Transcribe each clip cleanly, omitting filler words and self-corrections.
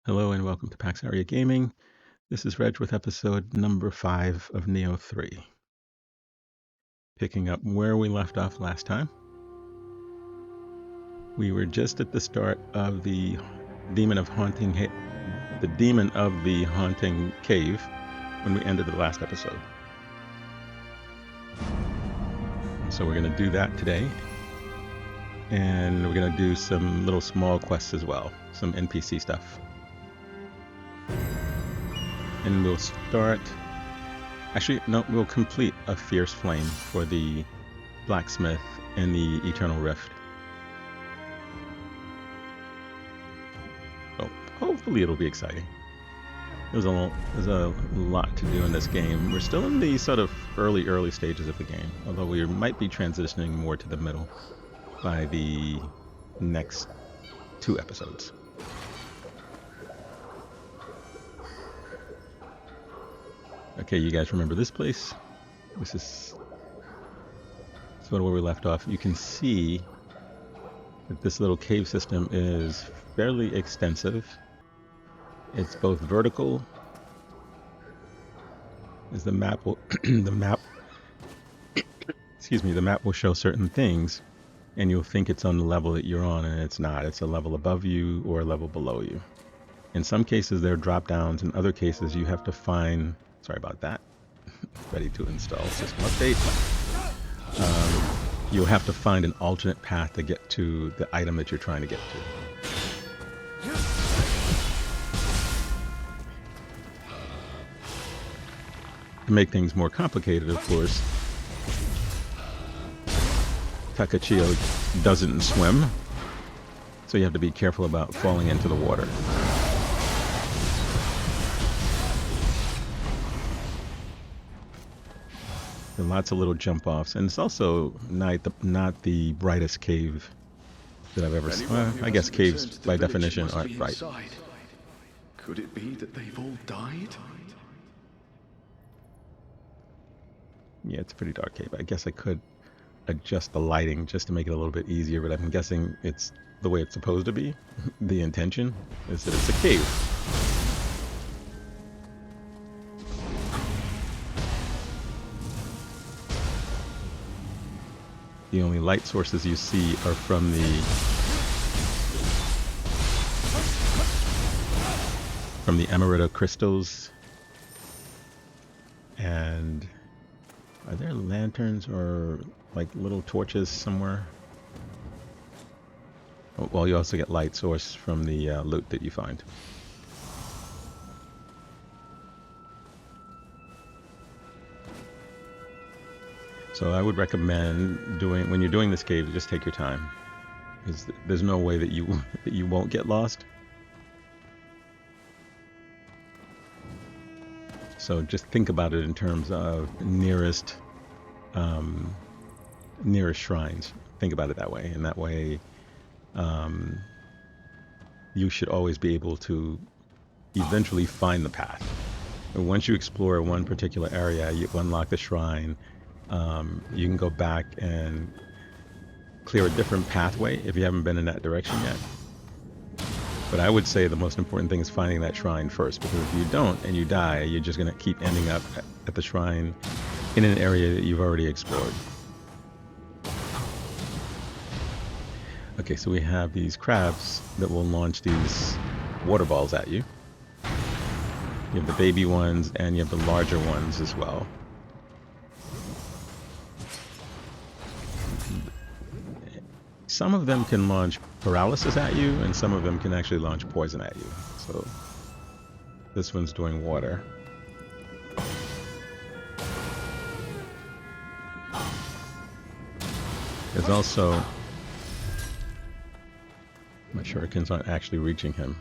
Hello and welcome to PaxAriaGaming. This is Reg with episode number 5 of Nioh 3. Picking up where we left off last time. We were just at the start of the Demon of the Haunting Cave when we ended the last episode. So we're going to do that today. And we're going to do some little small quests as well, some NPC stuff. And we'll start... Actually, no, we'll complete a Fierce Flame for the blacksmith and the Eternal Rift. So hopefully it'll be exciting. There's a lot to do in this game. We're still in the sort of early stages of the game, although we might be transitioning more to the middle by the next 2 episodes. Okay, you guys remember this place? This is sort of where we left off. You can see that this little cave system is fairly extensive. It's both vertical, as the map will the map will show certain things, and you'll think it's on the level that you're on, and it's not. It's a level above you or a level below you. In some cases, there are drop downs. In other cases, you have to find... Sorry about that. Ready to install system update. You'll have to find an alternate path to get to the item that you're trying to get to. To make things more complicated, of course, Takechiyo doesn't swim, so you have to be careful about falling into the water. There are lots of little jump offs, and it's also not the brightest cave that I've ever seen. Well, I guess caves by definition aren't bright. Could it be that they've all died? Yeah, it's a pretty dark cave. I guess I could adjust the lighting just to make it a little bit easier, but I'm guessing it's the way it's supposed to be. The intention is that it's a cave. The only light sources you see are from the Emerita crystals. And are there lanterns or like little torches somewhere? Oh, well, you also get light source from the loot that you find. So I would recommend when you're doing this cave, just take your time, because there's no way that you won't get lost. So just think about it in terms of nearest shrines. Think about it that way, and that way you should always be able to eventually find the path. And once you explore one particular area, you unlock the shrine. You can go back and clear a different pathway if you haven't been in that direction yet. But I would say the most important thing is finding that shrine first, because if you don't and you die, you're just going to keep ending up at the shrine in an area that you've already explored. Okay, so we have these crabs that will launch these water balls at you. You have the baby ones and you have the larger ones as well. Some of them can launch paralysis at you, and some of them can actually launch poison at you. So this one's doing water. There's also... my shurikens aren't actually reaching him.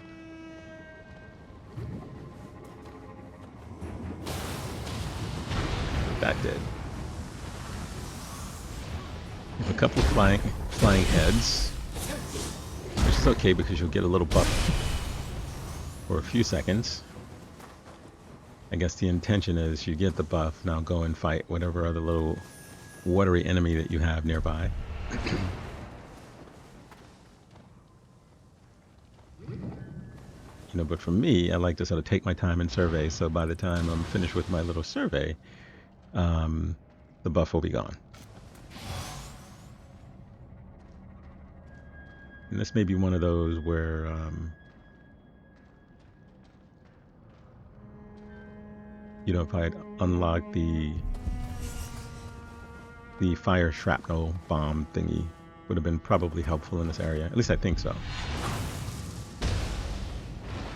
That did. A couple flying heads, which is okay because you'll get a little buff for a few seconds. I guess the intention is you get the buff, now go and fight whatever other little watery enemy that you have nearby. But for me, I like to sort of take my time and survey. So by the time I'm finished with my little survey, the buff will be gone. And this may be one of those where if I had unlocked the fire shrapnel bomb thingy, would have been probably helpful in this area. At least I think so.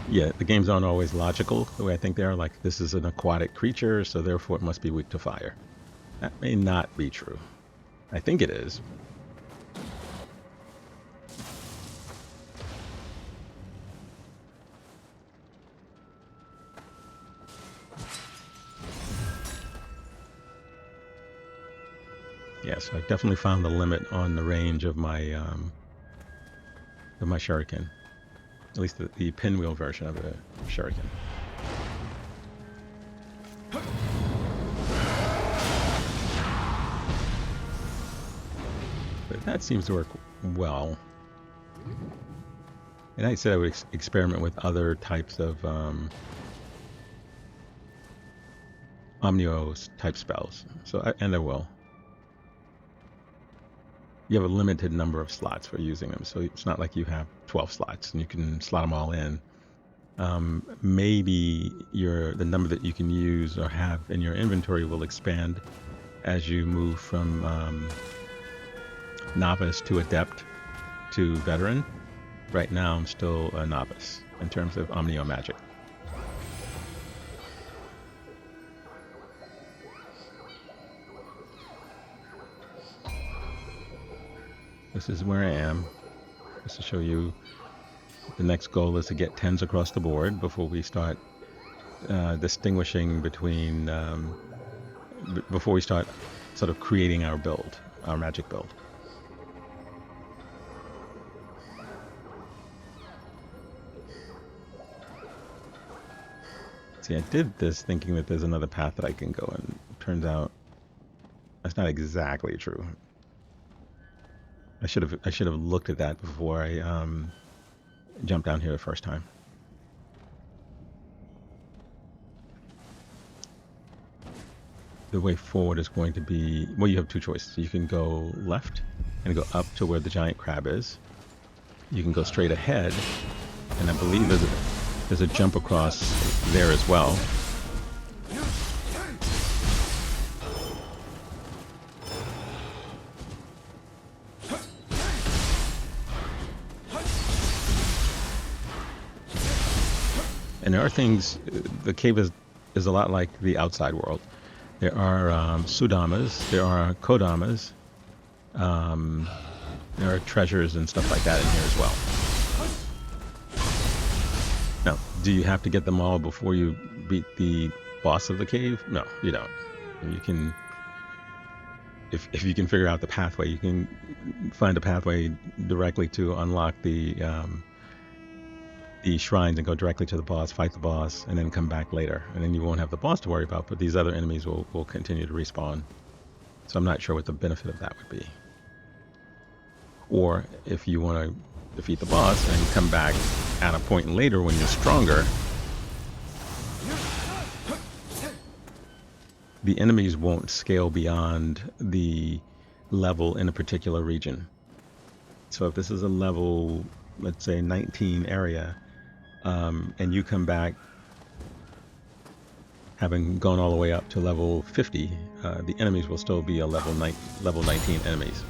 Yeah, the games aren't always logical the way I think they are. Like, this is an aquatic creature, so therefore it must be weak to fire. That may not be true. I think it is. Yeah, so I've definitely found the limit on the range of my shuriken. At least the pinwheel version of the shuriken. But that seems to work well. And I said I would experiment with other types of Nioh type spells. And I will. You have a limited number of slots for using them, so it's not like you have 12 slots and you can slot them all in. Maybe the number that you can use or have in your inventory will expand as you move from novice to adept to veteran. Right now I'm still a novice in terms of Nioh magic. This is where I am, just to show you. The next goal is to get 10s across the board before we start distinguishing between, before we start sort of creating our build, our magic build. See, I did this thinking that there's another path that I can go, and it turns out that's not exactly true. I should have looked at that before I jumped down here the first time. The way forward is going to be, well, you have two choices. You can go left and go up to where the giant crab is. You can go straight ahead, and I believe there's a jump across there as well. And there are things, the cave is a lot like the outside world. There are Sudamas, there are Kodamas, there are treasures and stuff like that in here as well. Now, do you have to get them all before you beat the boss of the cave? No, you don't. You can, if you can figure out the pathway, you can find a pathway directly to unlock the shrines and go directly to the boss, fight the boss, and then come back later. And then you won't have the boss to worry about, but these other enemies will continue to respawn. So I'm not sure what the benefit of that would be. Or if you want to defeat the boss and come back at a point later when you're stronger, the enemies won't scale beyond the level in a particular region. So if this is a level, let's say 19 area, and you come back having gone all the way up to level 50, the enemies will still be a level 19 enemies.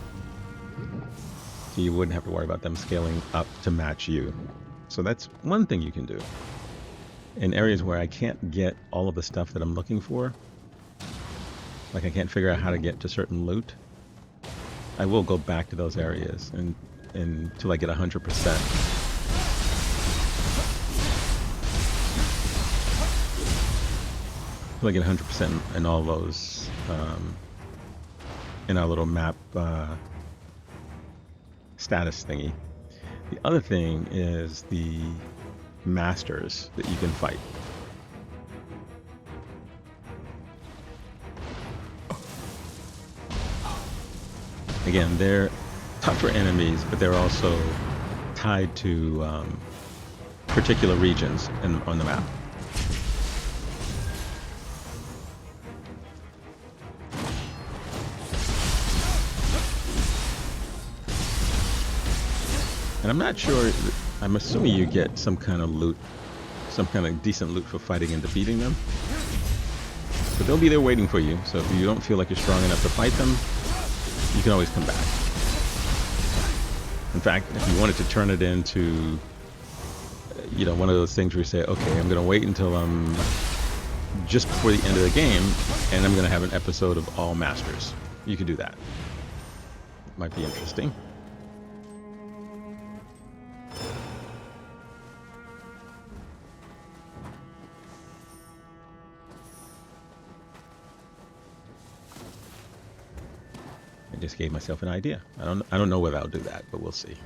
So you wouldn't have to worry about them scaling up to match you. So that's one thing you can do. In areas where I can't get all of the stuff that I'm looking for, like I can't figure out how to get to certain loot, I will go back to those areas until I get 100%. Until I get 100% in all those, in our little map status thingy. The other thing is the masters that you can fight. Again, they're tougher enemies, but they're also tied to particular regions on the map. And I'm not sure, I'm assuming you get some kind of loot, some kind of decent loot for fighting and defeating them. But they'll be there waiting for you, so if you don't feel like you're strong enough to fight them, you can always come back. In fact, if you wanted to turn it into, you know, one of those things where you say, okay, I'm going to wait until I'm just before the end of the game, and I'm going to have an episode of all masters. You could do that. Might be interesting. I just gave myself an idea. I don't know whether I'll do that, but we'll see.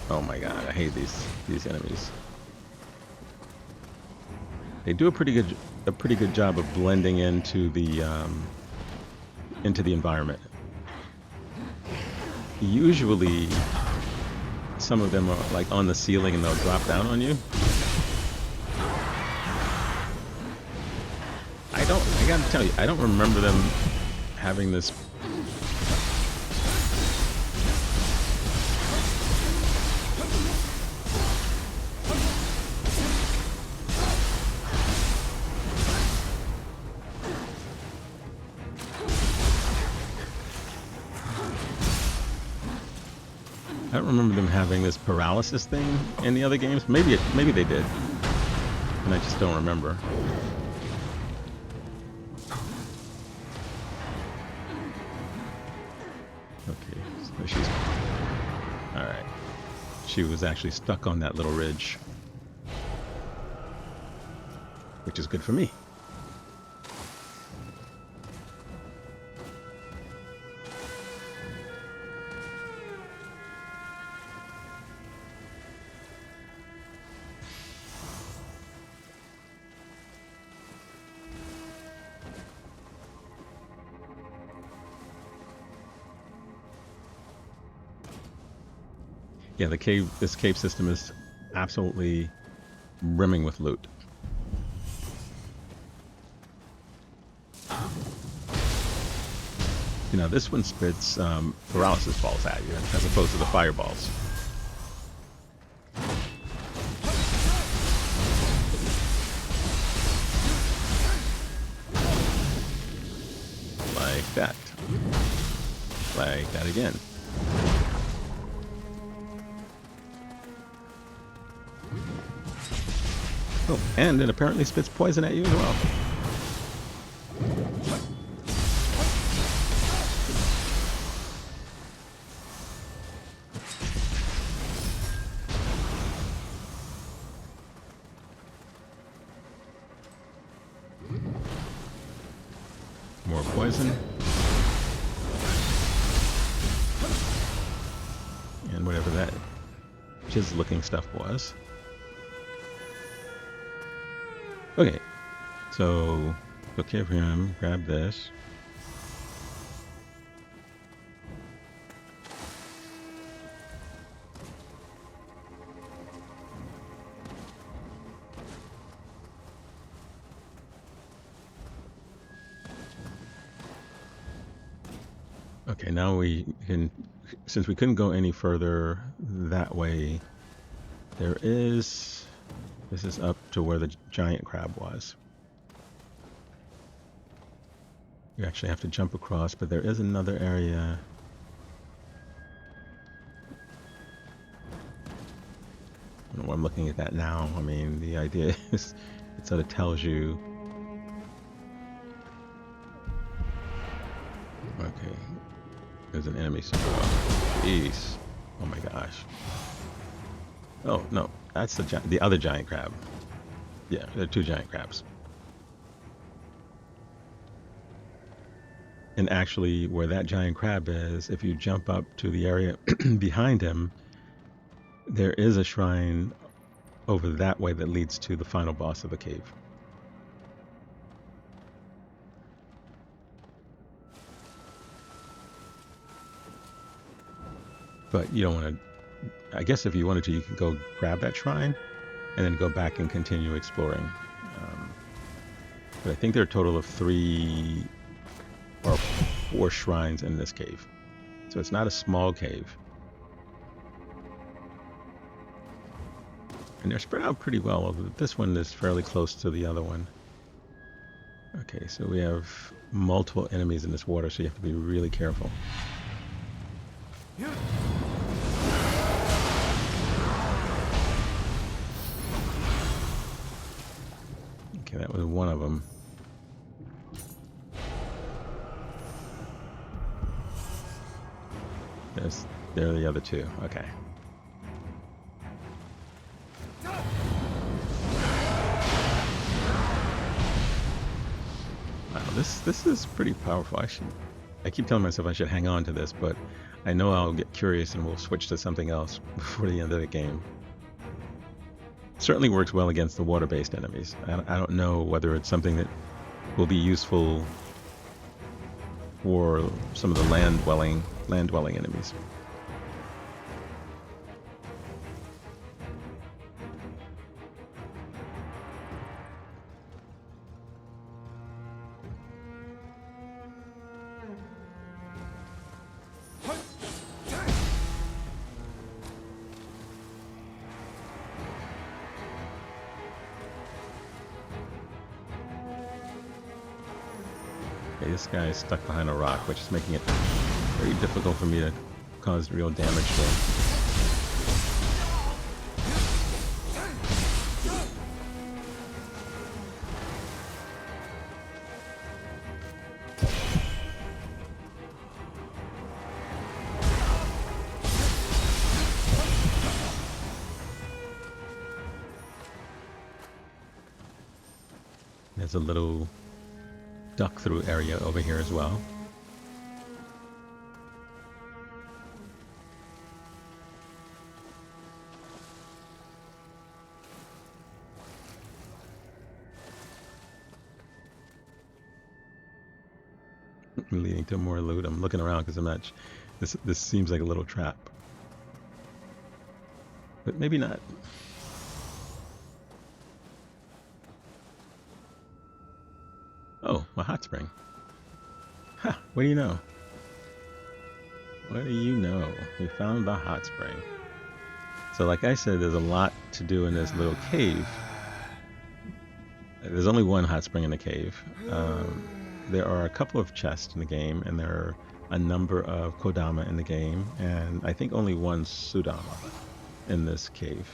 Oh my god, I hate these enemies. They do a pretty good job of blending into the environment. Usually some of them are like on the ceiling and they'll drop down on you. I gotta tell you, I don't remember them having this. I don't remember them having this paralysis thing in the other games. Maybe they did, and I just don't remember. Okay, so she's all right. She was actually stuck on that little ridge, which is good for me. Yeah, this cave system is absolutely brimming with loot. You know, this one spits paralysis balls at you as opposed to the fireballs. Like that. Like that again. Oh, and it apparently spits poison at you as well. More poison. And whatever that jizz looking stuff was. Okay, so look here for him, grab this. Okay, now we can, since we couldn't go any further that way, this is up to where the giant crab was. You actually have to jump across, but there is another area. I don't know why I'm looking at that now. I mean, the idea is it sort of tells you. Okay, there's an enemy somewhere. Jeez. Oh my gosh. Oh no, that's the other giant crab. Yeah, there are two giant crabs. And actually, where that giant crab is, if you jump up to the area behind him, there is a shrine over that way that leads to the final boss of the cave. But you don't want to, I guess if you wanted to, you could go grab that shrine and then go back and continue exploring. But I think there are a total of 3 or 4 shrines in this cave. So it's not a small cave. And they're spread out pretty well, although this one is fairly close to the other one. Okay, so we have multiple enemies in this water, so you have to be really careful. Okay, that was one of them. There are the other 2. Okay. Wow, this is pretty powerful. I keep telling myself I should hang on to this, but I know I'll get curious and we'll switch to something else before the end of the game. Certainly works well against the water-based enemies. I don't know whether it's something that will be useful for some of the land-dwelling enemies. Okay, this guy is stuck behind a rock, which is making it very difficult for me to cause real damage to him. There's a little duck through area over here as well. Leading to more loot. I'm looking around because I'm not. This seems like a little trap, but maybe not. Oh, a hot spring. Ha! What do you know? What do you know? We found the hot spring. So like I said, there's a lot to do in this little cave. There's only one hot spring in the cave. There are a couple of chests in the game, and there are a number of Kodama in the game, and I think only one Sudama in this cave.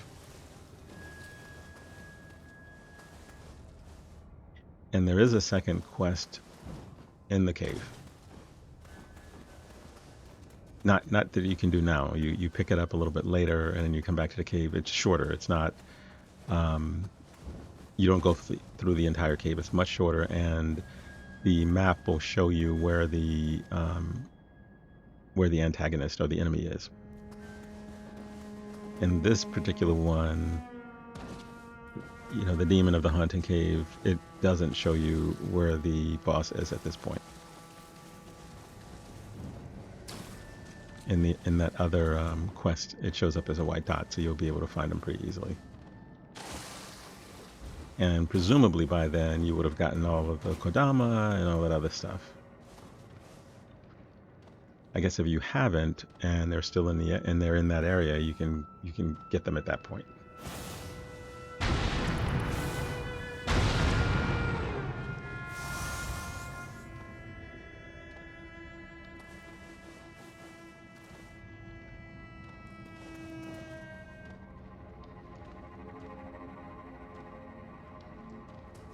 And there is a second quest in the cave. Not that you can do now. You pick it up a little bit later, and then you come back to the cave. It's shorter. It's not. You don't go through the entire cave. It's much shorter, and the map will show you where the antagonist or the enemy is. In this particular one, you know, the demon of the haunting cave, it doesn't show you where the boss is at this point. In that other quest, it shows up as a white dot, so you'll be able to find him pretty easily. And presumably by then you would have gotten all of the Kodama and all that other stuff. I guess if you haven't and they're still they're in that area, you can get them at that point.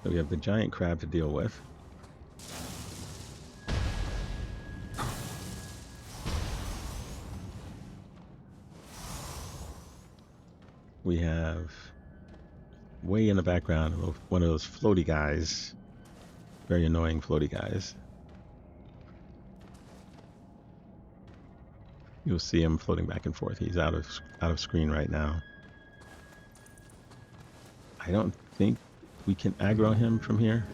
So we have the giant crab to deal with. We have, way in the background, one of those floaty guys. Very annoying floaty guys. You'll see him floating back and forth. He's out of screen right now. I don't think we can aggro him from here.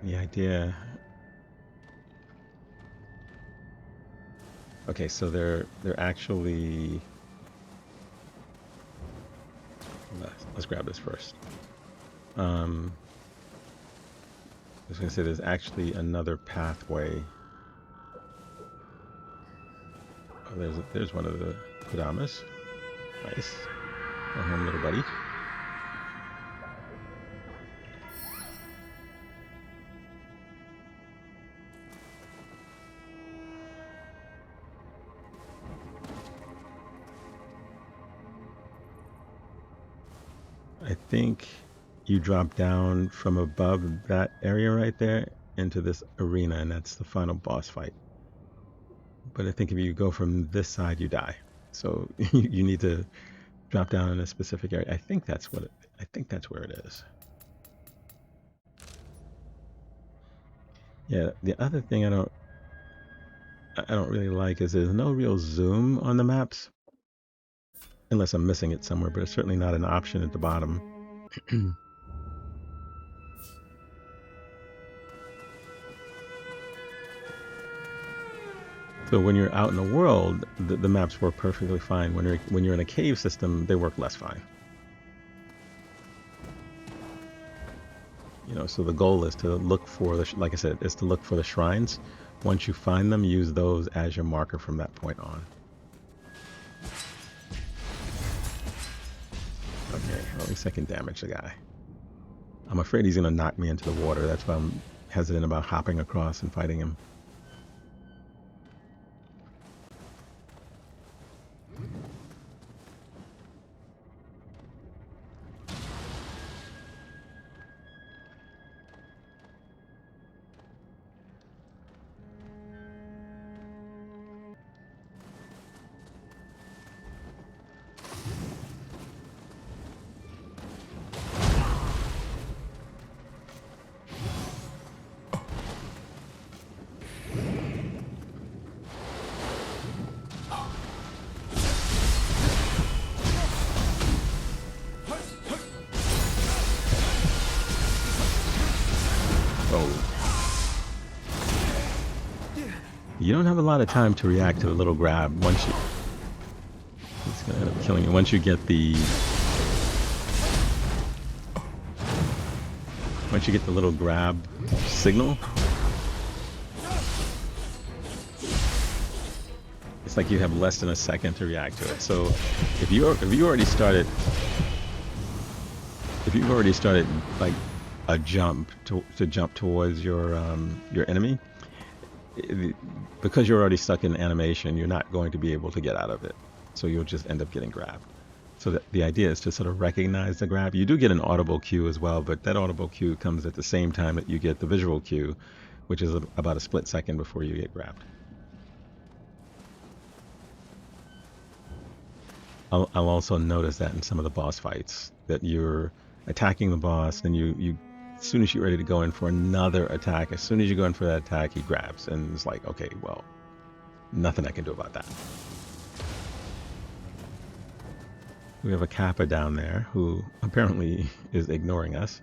The idea. Okay, so they're actually. Let's grab this first. I was gonna say there's actually another pathway. Oh, there's one of the Sudamas. Nice. Go home, little buddy. I think you drop down from above that area right there into this arena, and that's the final boss fight. But I think if you go from this side, you die. So you need to drop down in a specific area. I think that's what I think that's where it is. Yeah, the other thing I don't really like is there's no real zoom on the maps. Unless I'm missing it somewhere, but it's certainly not an option at the bottom. So when you're out in the world, the maps work perfectly fine. When you're in a cave system, they work less fine. You know, so the goal is to look for like I said, is to look for the shrines. Once you find them, use those as your marker from that point on. Okay, well, at least I can damage the guy. I'm afraid he's gonna knock me into the water. That's why I'm hesitant about hopping across and fighting him. You don't have a lot of time to react to the little grab once you... It's going to end up killing you. Once you get the... Once you get the little grab signal, it's like you have less than a second to react to it. So if you already started like a jump to jump towards your enemy, because you're already stuck in animation, you're not going to be able to get out of it. So you'll just end up getting grabbed. So the idea is to sort of recognize the grab. You do get an audible cue as well, but that audible cue comes at the same time that you get the visual cue, which is about a split second before you get grabbed. I'll also notice that in some of the boss fights, that you're attacking the boss, and you as soon as you're ready to go in for another attack, as soon as you go in for that attack, he grabs, and it's like, okay, well, nothing I can do about that. We have a Kappa down there who apparently is ignoring us.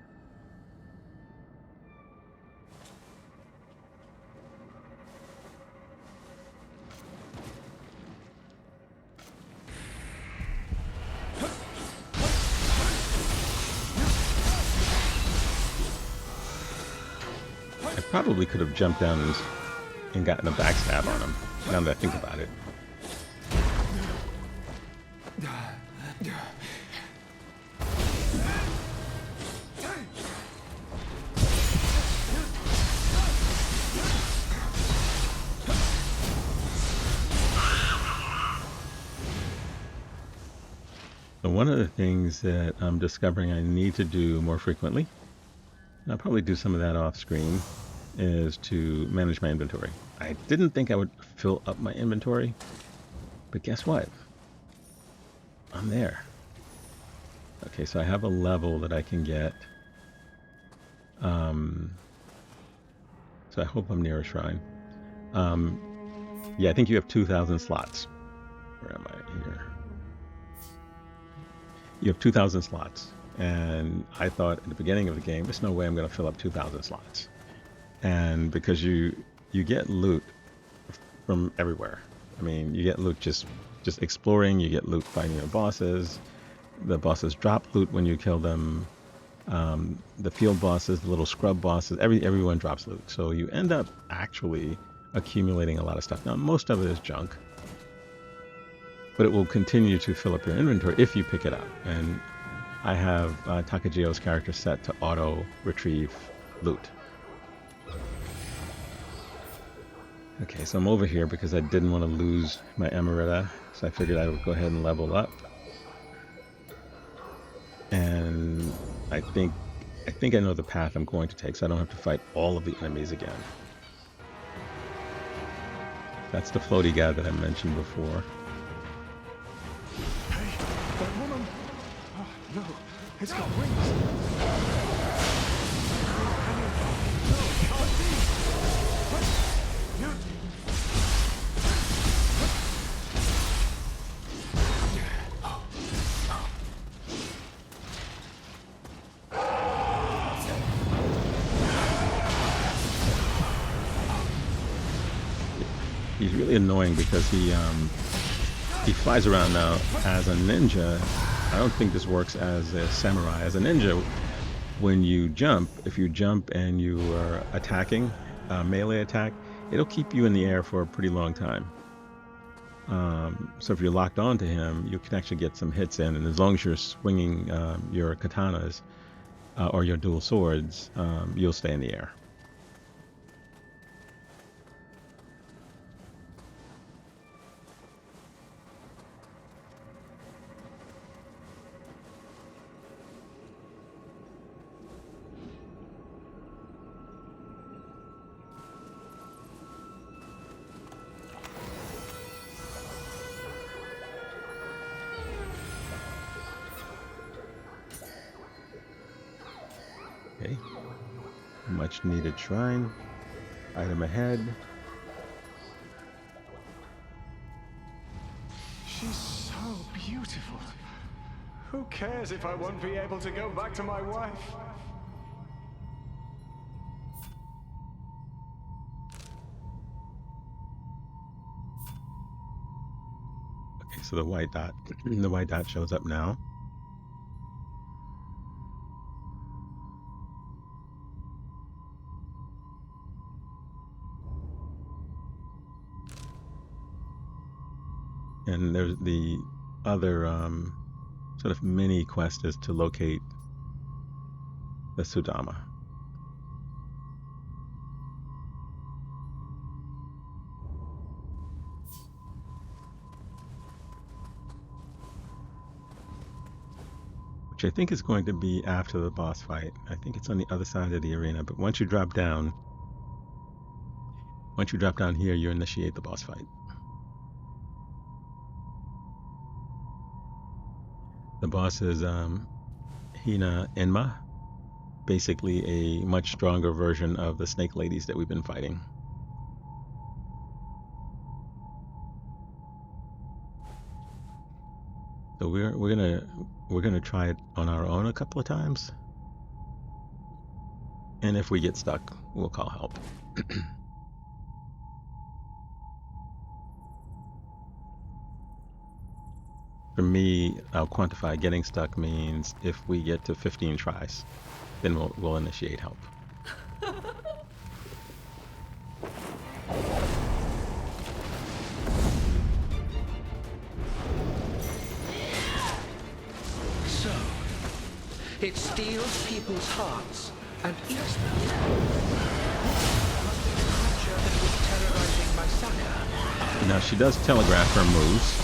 I probably could have jumped down and gotten a backstab on him, now that I think about it. So one of the things that I'm discovering I need to do more frequently, and I'll probably do some of that off screen, is to manage my inventory. I didn't think I would fill up my inventory, but guess what? I'm there. Okay, so I have a level that I can get. So I hope I'm near a shrine. Yeah, I think you have 2,000 slots. Where am I here? You have 2,000 slots. And I thought at the beginning of the game, there's no way I'm going to fill up 2,000 slots. and because you get loot from everywhere. I mean, you get loot just exploring. You get loot fighting the bosses. The bosses drop loot when you kill them. The field bosses, the little scrub bosses, everyone drops loot. So you end up actually accumulating a lot of stuff. Now, most of it is junk, but it will continue to fill up your inventory if you pick it up. And I have Takechiyo's character set to auto retrieve loot. Okay, so I'm over here because I didn't want to lose my Emerita, so I figured I would go ahead and level up. And I think I know the path I'm going to take, so I don't have to fight all of the enemies again. That's the floaty guy that I mentioned before. Hey, that woman! Oh, no, it's got wings! No, it can't be! What? You... He's really annoying because he flies around now as a ninja. I don't think this works as a samurai. As a ninja, when you jump, if you jump and you are attacking, melee attack, it'll keep you in the air for a pretty long time. So if you're locked onto him, you can actually get some hits in, and as long as you're swinging your katanas or your dual swords, you'll stay in the air. Okay, much needed shrine, item ahead. She's so beautiful. Who cares if I won't be able to go back to my wife? Okay, so the white dot shows up now. And there's the other sort of mini quest is to locate the Sudama. Which I think is going to be after the boss fight. I think it's on the other side of the arena, but once you drop down here, you initiate the boss fight. The boss is Hino-Enma, basically a much stronger version of the snake ladies that we've been fighting. So we're gonna try it on our own a couple of times, and if we get stuck, we'll call help. For me, I'll quantify getting stuck means if we get to 15 tries, then we'll initiate help. So, it steals people's hearts and eats them. The creature that was terrorizing my Saka. Now she does telegraph her moves.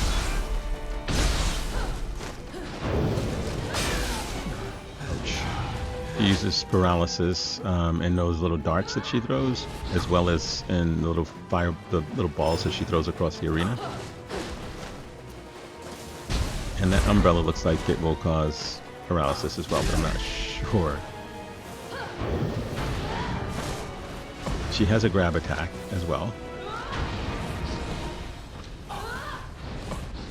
She uses paralysis in those little darts that she throws, as well as in the little balls that she throws across the arena. And that umbrella looks like it will cause paralysis as well, but I'm not sure. She has a grab attack as well.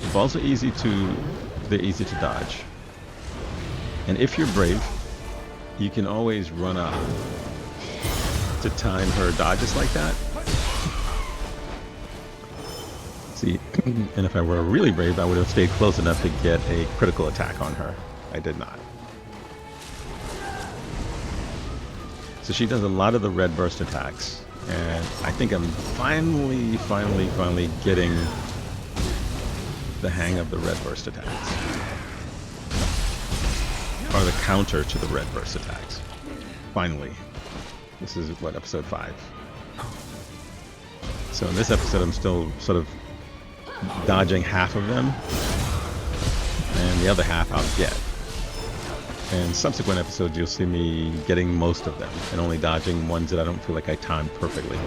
The balls are easy to dodge. And if you're brave, you can always run up to time her dodges like that. See, and if I were really brave, I would have stayed close enough to get a critical attack on her. I did not. So she does a lot of the red burst attacks, and I think I'm finally getting the hang of the red burst attacks. Or the counter to the red burst attacks. Finally. This is, what, episode 5. So in this episode, I'm still sort of dodging half of them, and the other half I'll get. In subsequent episodes, you'll see me getting most of them, and only dodging ones that I don't feel like I timed perfectly.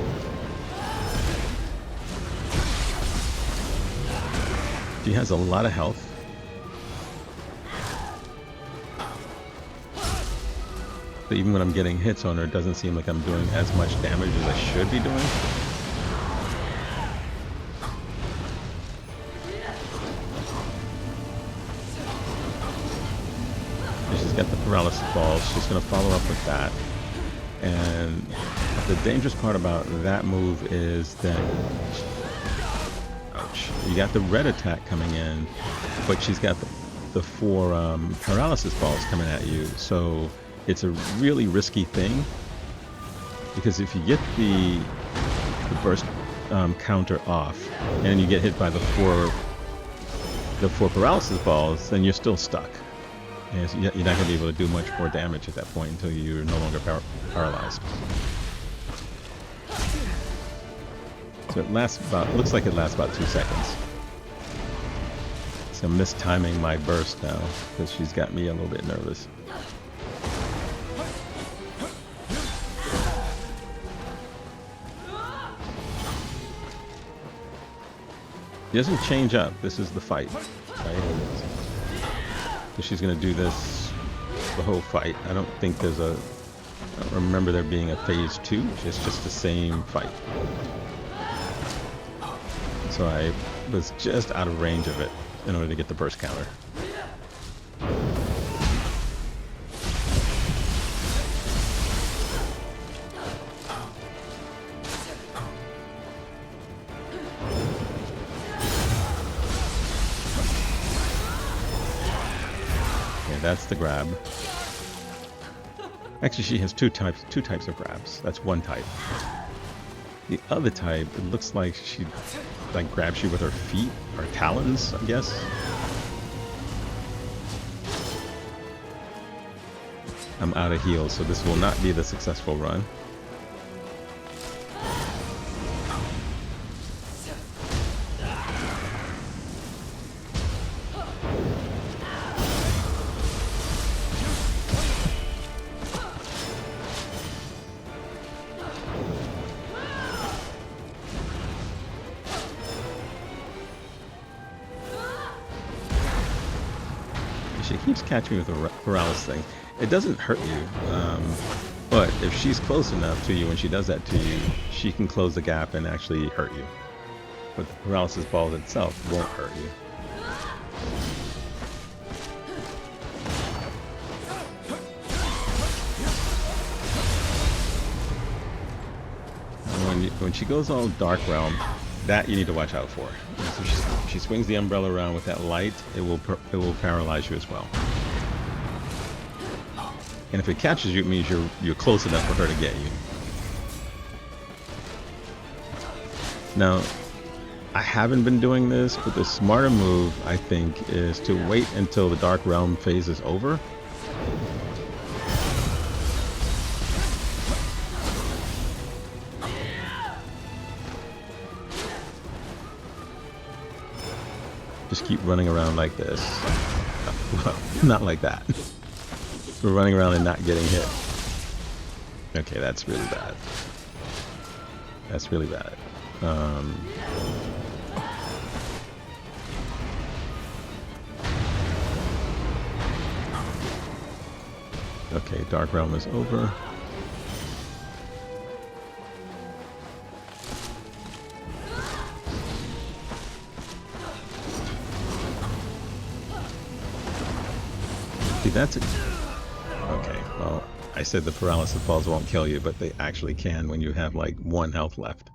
She has a lot of health. But even when I'm getting hits on her, it doesn't seem like I'm doing as much damage as I should be doing. She's got the paralysis balls. She's going to follow up with that. And the dangerous part about that move is that, ouch, you got the red attack coming in, but she's got the 4 paralysis balls coming at you. So it's a really risky thing, because if you get the burst counter off and you get hit by the 4 paralysis balls, then you're still stuck. And so you're not going to be able to do much more damage at that point until you're no longer paralyzed. So it looks like it lasts about 2 seconds. So I'm mistiming my burst now because she's got me a little bit nervous. It doesn't change up. This is the fight, right? So she's going to do this the whole fight. I don't think there's I don't remember there being a phase 2. It's just the same fight. So I was just out of range of it in order to get the burst counter. That's the grab. Actually, she has two types of grabs. That's one type. The other type, it looks like she grabs you with her feet or talons, I guess. I'm out of heals, so this will not be the successful run. She keeps catching me with a paralysis thing. It doesn't hurt you, but if she's close enough to you when she does that to you, she can close the gap and actually hurt you. But the paralysis ball itself won't hurt you. When she goes all Dark Realm, that you need to watch out for. So she swings the umbrella around with that light, it will paralyze you as well. And if it catches you, it means you're close enough for her to get you. Now, I haven't been doing this, but the smarter move, I think, is to wait until the Dark Realm phase is over. Just keep running around like this. Well, not like that. We're running around and not getting hit. Okay, that's really bad. That's really bad. Okay, Dark Realm is over. See, that's it. Okay, well, I said the paralysis balls won't kill you, but they actually can when you have like 1 health left.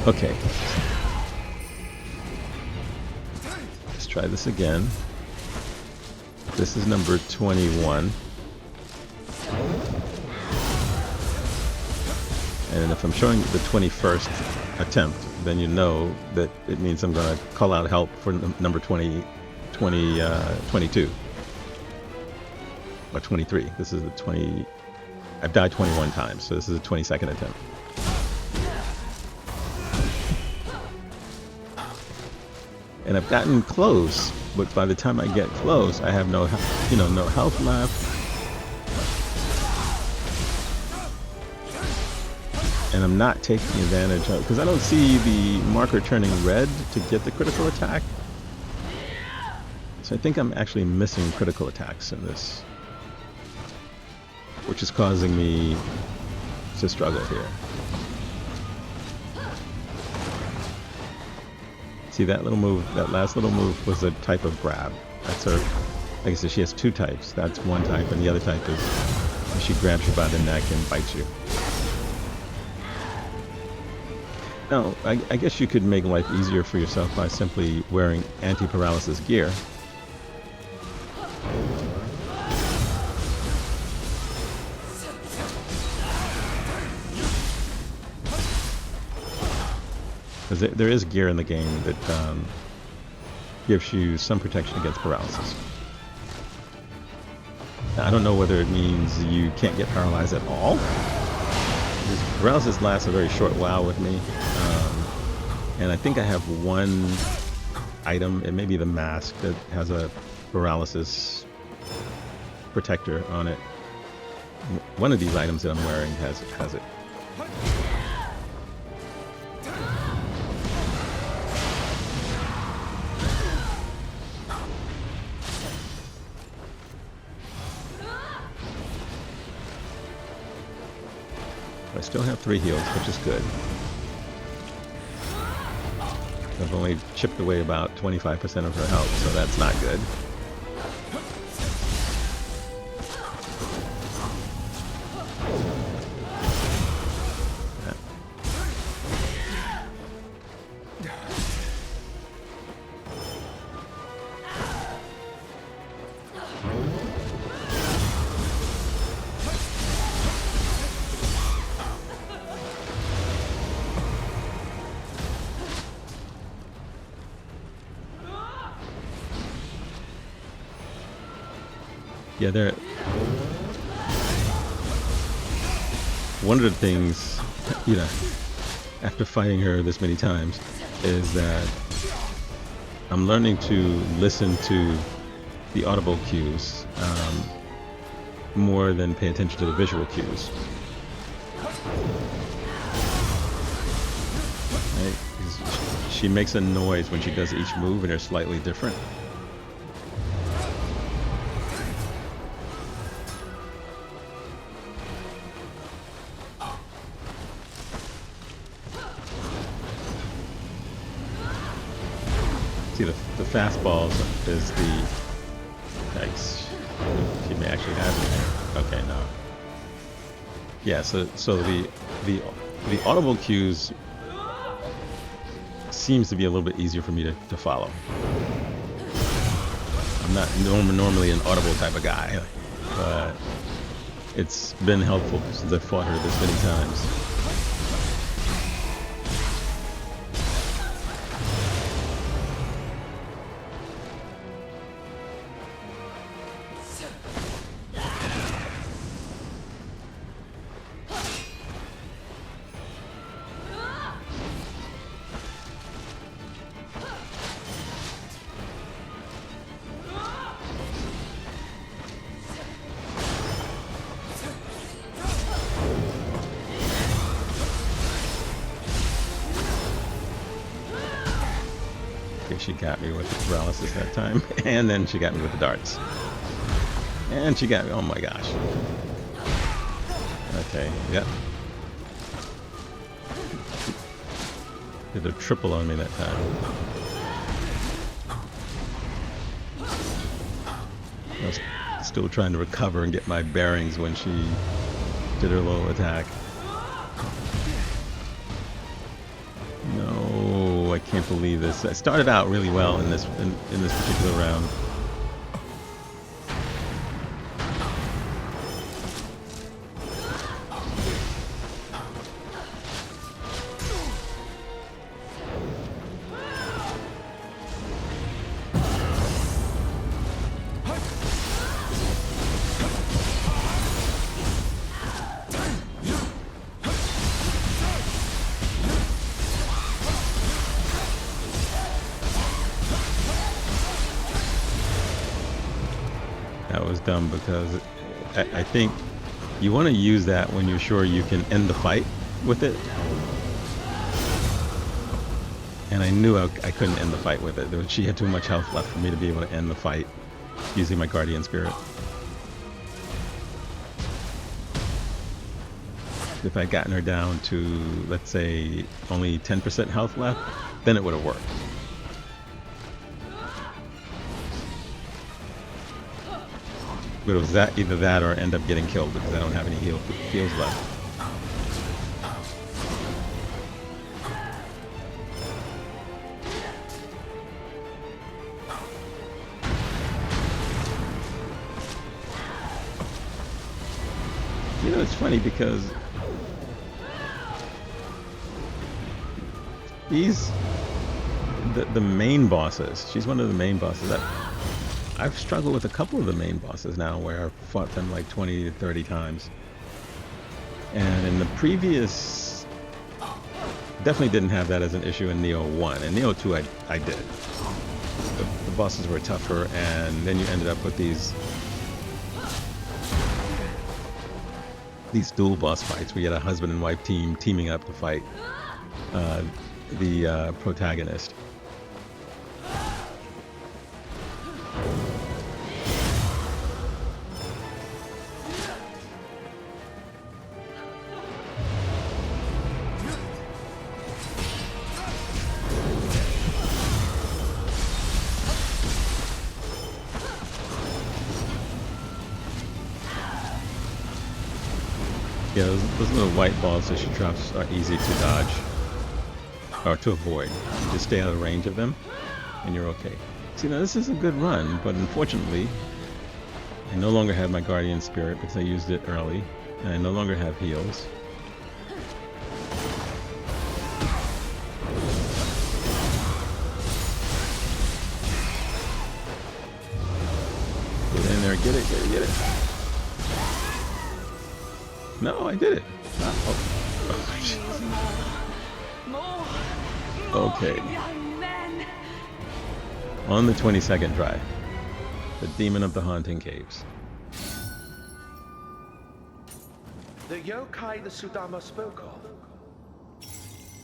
Okay. Let's try this again. This is number 21. And if I'm showing the 21st attempt, then you know that it means I'm going to call out help for number 22. Or 23. This is the 20... I've died 21 times, so this is the 22nd attempt. And I've gotten close, but by the time I get close, I have no health left. And I'm not taking advantage of, because I don't see the marker turning red to get the critical attack. So I think I'm actually missing critical attacks in this, which is causing me to struggle here. See that little move, that last little move was a type of grab. That's her, like I said, she has 2 types. That's one type, and the other type is she grabs you by the neck and bites you. Now, I guess you could make life easier for yourself by simply wearing anti-paralysis gear. Because there is gear in the game that gives you some protection against paralysis. Now, I don't know whether it means you can't get paralyzed at all. Paralysis lasts a very short while with me, and I think I have one item. It may be the mask that has a paralysis protector on it. One of these items that I'm wearing has it. I still have 3 heals, which is good. I've only chipped away about 25% of her health, so that's not good. Yeah, one of the things, after fighting her this many times, is that I'm learning to listen to the audible cues more than pay attention to the visual cues. Right? She makes a noise when she does each move, and they're slightly different. See, the fastballs is the... Nice. She may actually have it. Okay, no. Yeah, so the audible cues seems to be a little bit easier for me to follow. I'm not normally an audible type of guy, but it's been helpful since I've fought her this many times. She got me with the paralysis that time, and then she got me with the darts. And she got me, oh my gosh. Okay, yep. Did a triple on me that time. still trying to recover and get my bearings when she did her little attack. No, I can't believe this. I started out really well in this particular round. That was dumb because I think you want to use that when you're sure you can end the fight with it. And I knew I couldn't end the fight with it. She had too much health left for me to be able to end the fight using my guardian spirit. If I'd gotten her down to, let's say, only 10% health left, then it would have worked. But it was either that or end up getting killed because I don't have any heals left. You know, it's funny because the main bosses, she's one of the main bosses. I've struggled with a couple of the main bosses now where I've fought them like 20 to 30 times. And in the previous, definitely didn't have that as an issue in Nioh 1. In Nioh 2 I did. The bosses were tougher, and then you ended up with these dual boss fights where you had a husband and wife team teaming up to fight the protagonist. Yeah, those little white balls that she drops are easy to dodge, or to avoid. You just stay out of range of them, and you're okay. See, now this is a good run, but unfortunately, I no longer have my guardian spirit because I used it early, and I no longer have heals. Get in there, get it. No, I did it. Okay. On the 22nd try. The Demon of the Haunting Caves. The yokai the Sudamas spoke of.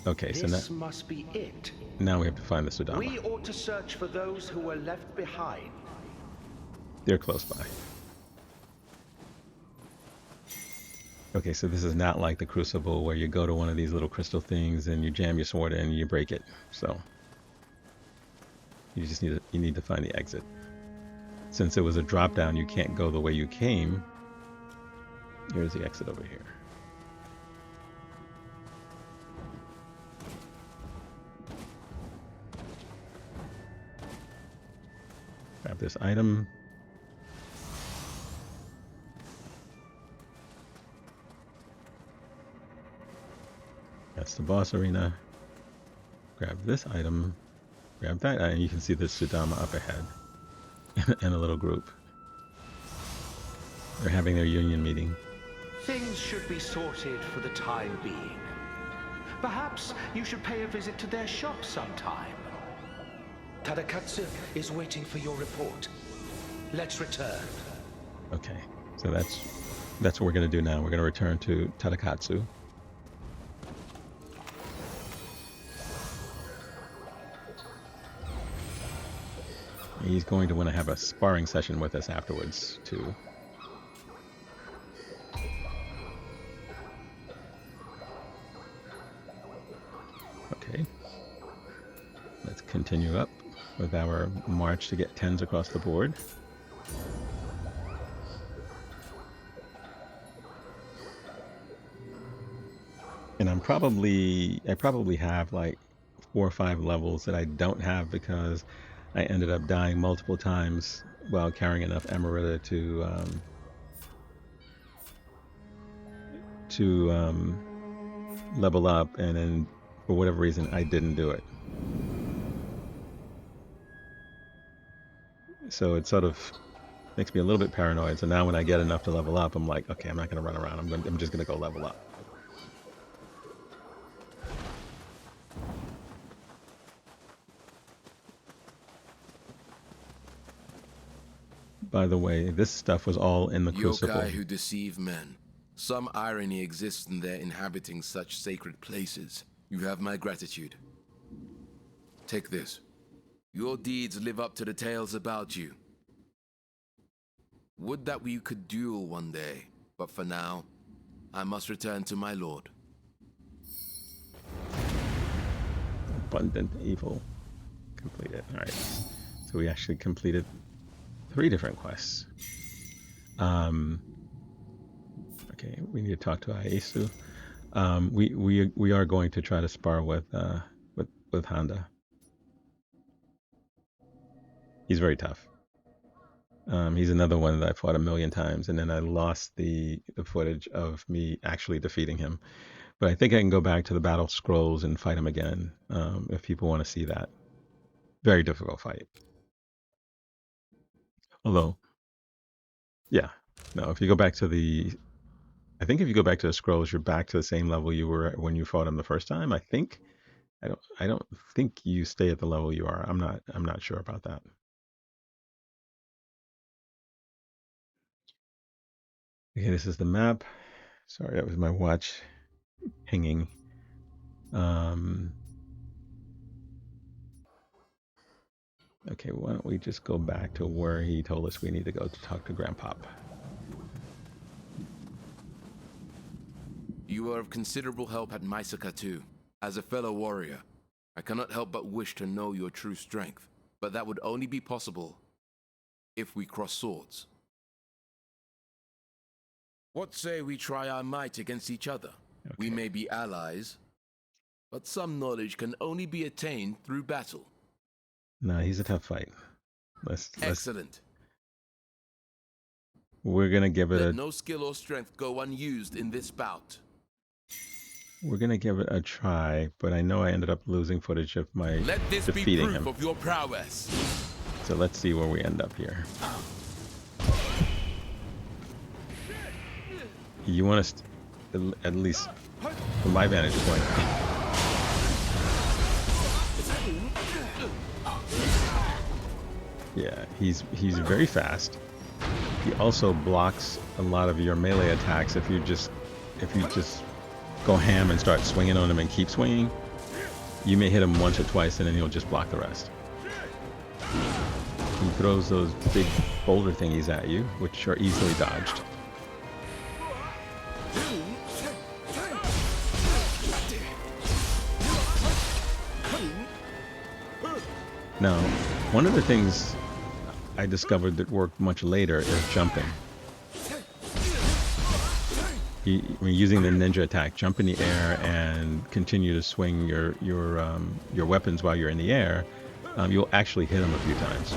Okay, so This must be it. now we have to find the Sudama. We ought to search for those who were left behind. They're close by. Okay, so this is not like the Crucible where you go to one of these little crystal things and you jam your sword in and you break it. So you just need to find the exit. Since it was a drop down, you can't go the way you came. Here's the exit over here. Grab this item. That's the boss arena. Grab this item. Grab that item. You can see the Sudama up ahead. And a little group. They're having their union meeting. Things should be sorted for the time being. Perhaps you should pay a visit to their shop sometime. Tadakatsu is waiting for your report. Let's return. Okay, so that's what we're going to do now. We're going to return to Tadakatsu. He's going to want to have a sparring session with us afterwards, too. Okay. Let's continue up with our march to get 10s across the board. And I probably have like 4 or 5 levels that I don't have because I ended up dying multiple times while carrying enough Emerita to level up, and then for whatever reason I didn't do it. So it sort of makes me a little bit paranoid. So now when I get enough to level up, I'm like, okay, I'm not going to run around. I'm just going to go level up. By the way, this stuff was all in the crucible. Yokai who deceive men. Some irony exists in their inhabiting such sacred places. You have my gratitude. Take this. Your deeds live up to the tales about you. Would that we could duel one day, but for now, I must return to my lord. Abundant evil completed. All right, so we actually completed 3 different quests. Okay, we need to talk to Ieyasu. We are going to try to spar with Honda. He's very tough. He's another one that I fought a million times, and then I lost the footage of me actually defeating him. But I think I can go back to the battle scrolls and fight him again if people want to see that. Very difficult fight. Although, yeah, no, if you go back to I think if you go back to the scrolls, you're back to the same level you were when you fought him the first time. I think. I don't think you stay at the level you are. I'm not sure about that. Okay, this is the map. Sorry, that was my watch hanging. Okay, why don't we just go back to where he told us we need to go to talk to Grandpop. You are of considerable help at Maisaka too. As a fellow warrior, I cannot help but wish to know your true strength, but that would only be possible if we cross swords. What say we try our might against each other? Okay. We may be allies, but some knowledge can only be attained through battle. No, he's a tough fight. Excellent. We're gonna give it Let no skill or strength go unused in this bout. We're gonna give it a try, but I know I ended up losing footage of my Let this defeating be proof him. Of your prowess. So let's see where we end up here. You want us, at least from my vantage point. Yeah, he's very fast. He also blocks a lot of your melee attacks if you just go ham and start swinging on him and keep swinging. You may hit him once or twice and then he'll just block the rest. He throws those big boulder thingies at you, which are easily dodged. Now, one of the things I discovered that worked much later is jumping. Using the ninja attack, jump in the air and continue to swing your weapons while you're in the air. You'll actually hit him a few times.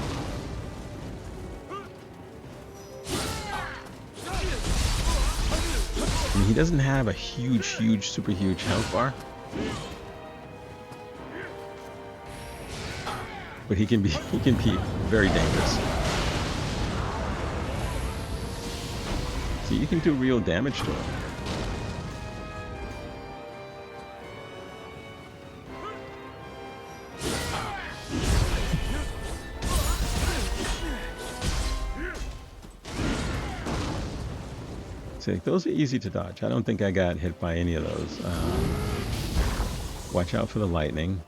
I mean, he doesn't have a huge, super huge health bar. But he can be very dangerous. So you can do real damage to him. So those are easy to dodge. I don't think I got hit by any of those. Watch out for the lightning.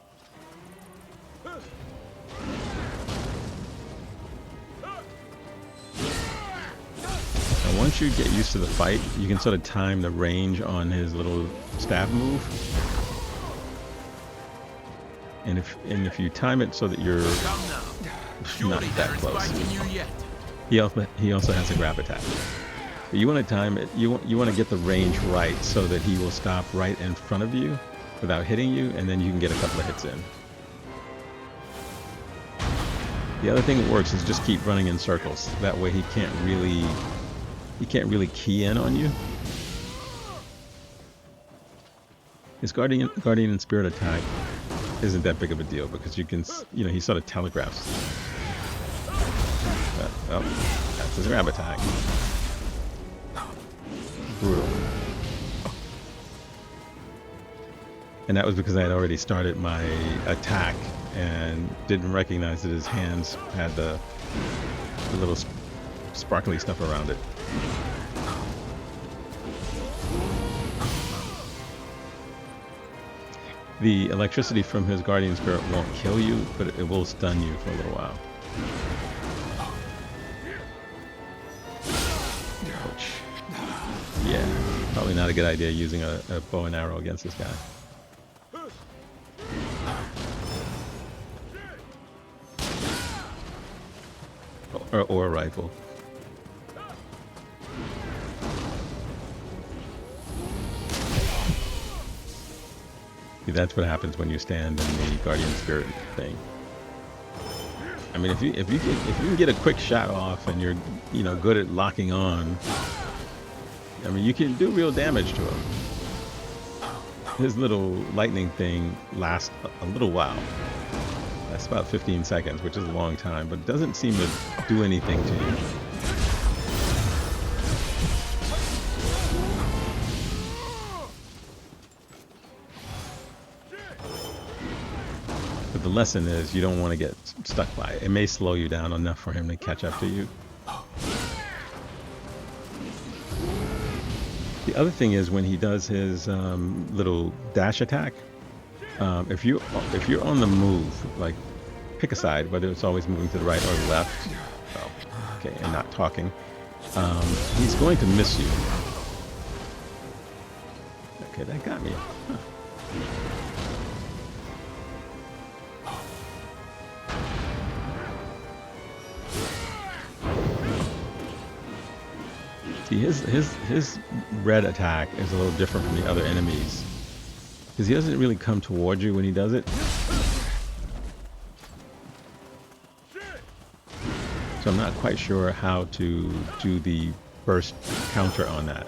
Once you get used to the fight, you can sort of time the range on his little stab move. And if you time it so that you're not that close. He also has a grab attack. But you want to time it. You want to get the range right so that he will stop right in front of you without hitting you, and then you can get a couple of hits in. The other thing that works is just keep running in circles. That way he can't really key in on you. His guardian and spirit attack isn't that big of a deal because you can, you know, he sort of telegraphs. Oh, that's his grab attack. Brutal. And that was because I had already started my attack and didn't recognize that his hands had the little sparkly stuff around it. The electricity from his guardian spirit won't kill you, but it will stun you for a little while. Ouch. Yeah, probably not a good idea using a bow and arrow against this guy. Or a rifle. See, that's what happens when you stand in the guardian spirit thing. I mean, if you can get a quick shot off and you're, you know, good at locking on, I mean, you can do real damage to him. His little lightning thing lasts a little while. That's about 15 seconds, which is a long time, but it doesn't seem to do anything to you. But the lesson is you don't want to get stuck by it. It may slow you down enough for him to catch up to you. The other thing is when he does his little dash attack, if you're on the move, like pick a side, whether it's always moving to the right or the left, well, okay, and not talking, he's going to miss you. Okay, that got me. Huh. See, his red attack is a little different from the other enemies because he doesn't really come towards you when he does it. So I'm not quite sure how to do the burst counter on that.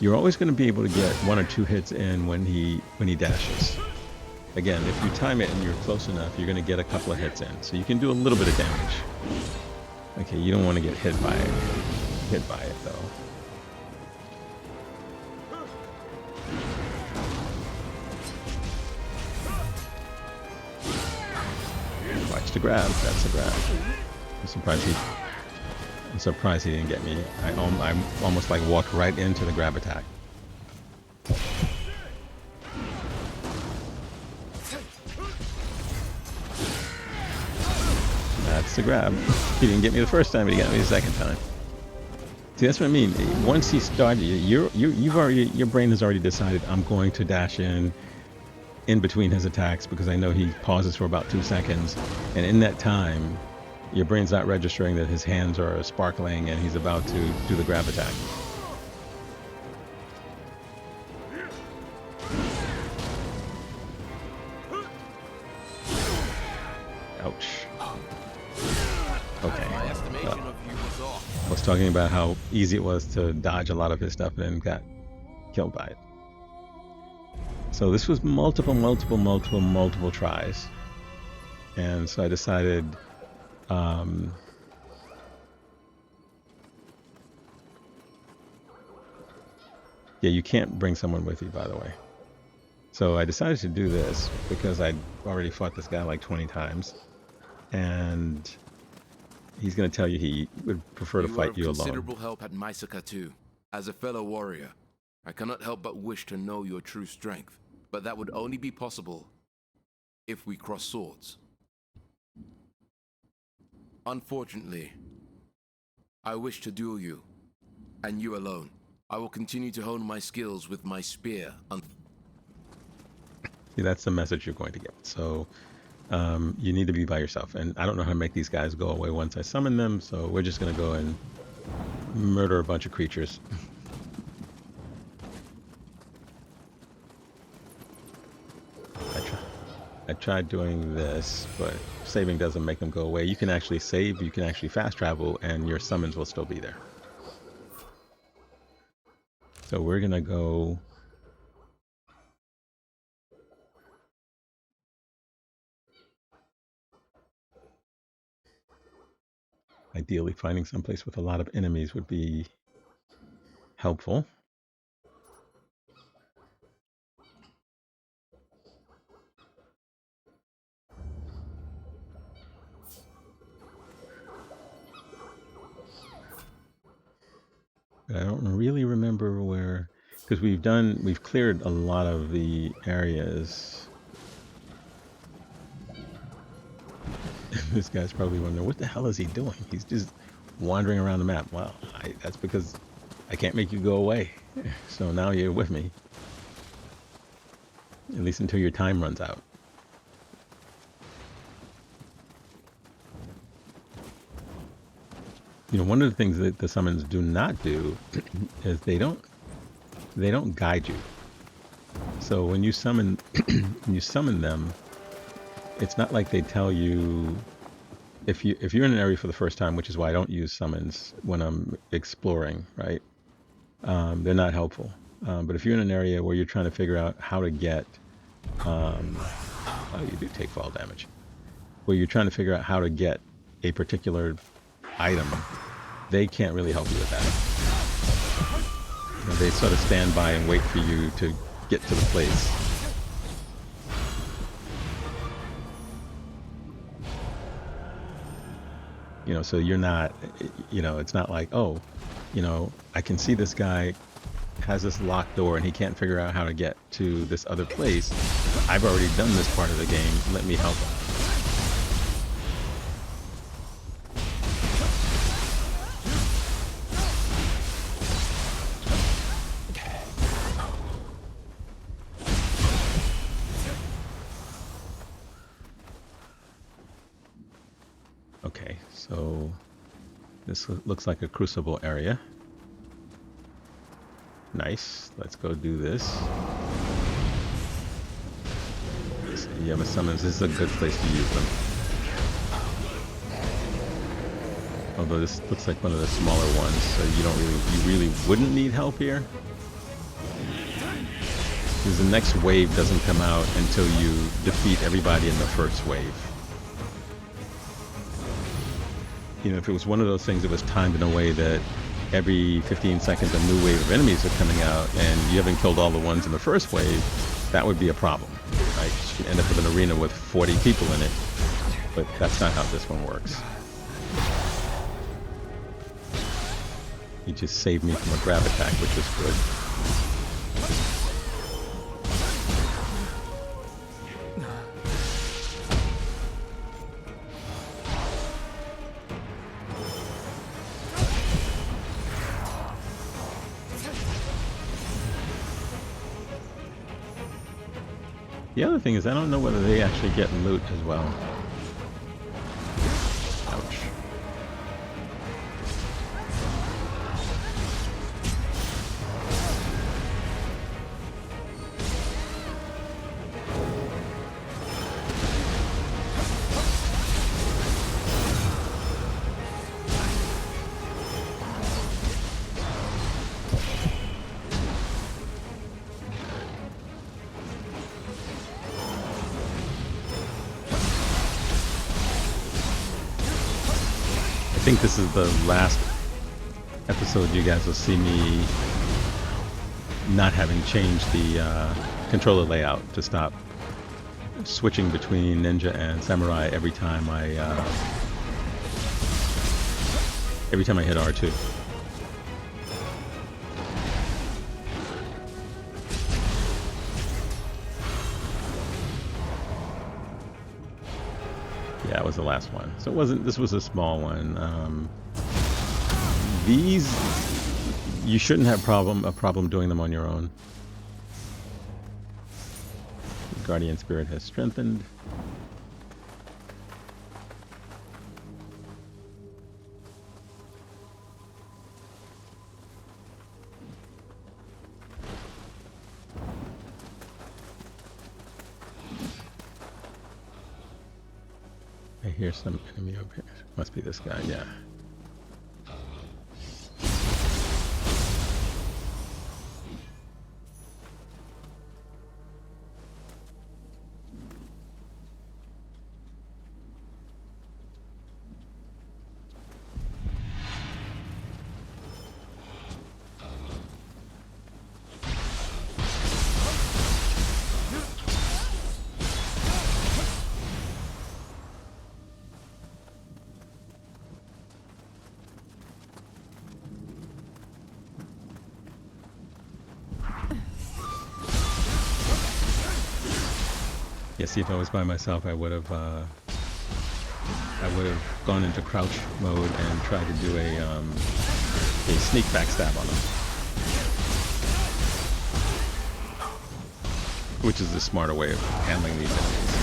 You're always going to be able to get 1 or 2 hits in when he dashes. Again, if you time it and you're close enough, you're going to get a couple of hits in. So you can do a little bit of damage. Okay, you don't want to get hit by it. Hit by it, though. Watch the grab. That's the grab. I'm surprised he didn't get me. I almost like walked right into the grab attack. That's the grab. He didn't get me the first time, but he got me the second time. See, that's what I mean. Once he started, your brain has already decided I'm going to dash in between his attacks because I know he pauses for about 2 seconds, and in that time, your brain's not registering that his hands are sparkling and he's about to do the grab attack. Ouch. Okay. I was talking about how easy it was to dodge a lot of his stuff and then got killed by it. So this was multiple tries. And so I decided yeah, you can't bring someone with you, by the way. So I decided to do this because I'd already fought this guy like 20 times. And he's going to tell you he would prefer to fight you alone. You are of considerable help at Maisaka too. As a fellow warrior, I cannot help but wish to know your true strength. But that would only be possible if we cross swords. Unfortunately, I wish to duel you, and you alone. I will continue to hone my skills with my spear. See, that's the message you're going to get. So, you need to be by yourself. And I don't know how to make these guys go away once I summon them, so we're just going to go and murder a bunch of creatures. I tried doing this, but saving doesn't make them go away. You can actually save, you can actually fast travel, and your summons will still be there. So we're going to go... Ideally, finding someplace with a lot of enemies would be helpful. But I don't really remember where, because we've cleared a lot of the areas. This guy's probably wondering, what the hell is he doing? He's just wandering around the map. Well, that's because I can't make you go away. So now you're with me. At least until your time runs out. You know, one of the things that the summons do not do is they don't guide you. So when you summon them, it's not like they tell you if you're in an area for the first time, which is why I don't use summons when I'm exploring, right? They're not helpful. But if you're in an area where you're trying to figure out how to get, oh, you do take fall damage. Where you're trying to figure out how to get a particular item, they can't really help you with that. You know, they sort of stand by and wait for you to get to the place. You know, so you're not, you know, it's not like, oh, you know, I can see this guy has this locked door and he can't figure out how to get to this other place. I've already done this part of the game. Let me help him. Okay, so this looks like a crucible area. Nice. Let's go do this. So you have a summons. This is a good place to use them. Although this looks like one of the smaller ones, so you really wouldn't need help here. Because the next wave doesn't come out until you defeat everybody in the first wave. You know, if it was one of those things that was timed in a way that every 15 seconds a new wave of enemies are coming out and you haven't killed all the ones in the first wave, that would be a problem, right? You end up with an arena with 40 people in it, but that's not how this one works. He just saved me from a grab attack, which was good. The other thing is, I don't know whether they actually get loot as well. Ouch. I think this is the last episode you guys will see me not having changed the controller layout to stop switching between ninja and samurai every time I hit R2. Yeah, it was the last one. So it wasn't, this was a small one. These, you shouldn't have a problem doing them on your own. Guardian Spirit has strengthened. hear some enemy over here. Must be this guy, yeah. Yeah, see, if I was by myself, I would have gone into crouch mode and tried to do a sneak backstab on him, which is the smarter way of handling these enemies.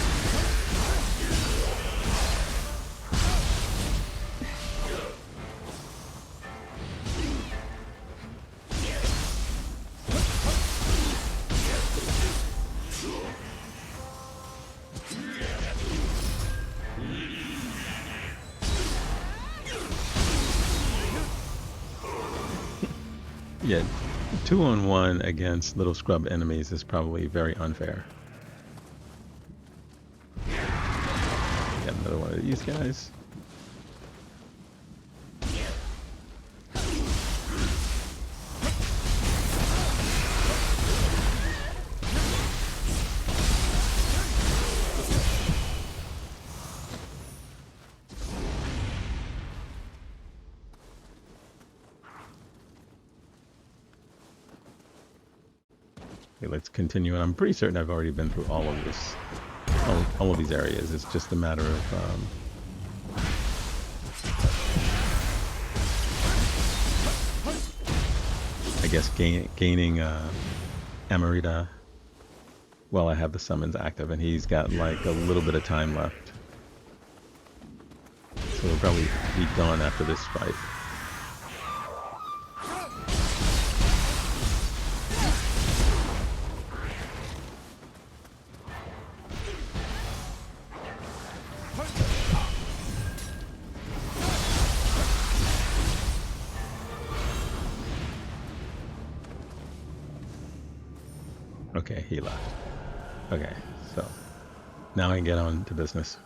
Yeah, 2-on-1 against little scrub enemies is probably very unfair. Got another one of these guys. Okay, let's continue. And I'm pretty certain I've already been through all of this, all of these areas. It's just a matter of I guess gaining Amarita while I have the summons active, and he's got like a little bit of time left, so he'll probably be gone after this fight. Okay, he left. Okay, so now I can get on to business.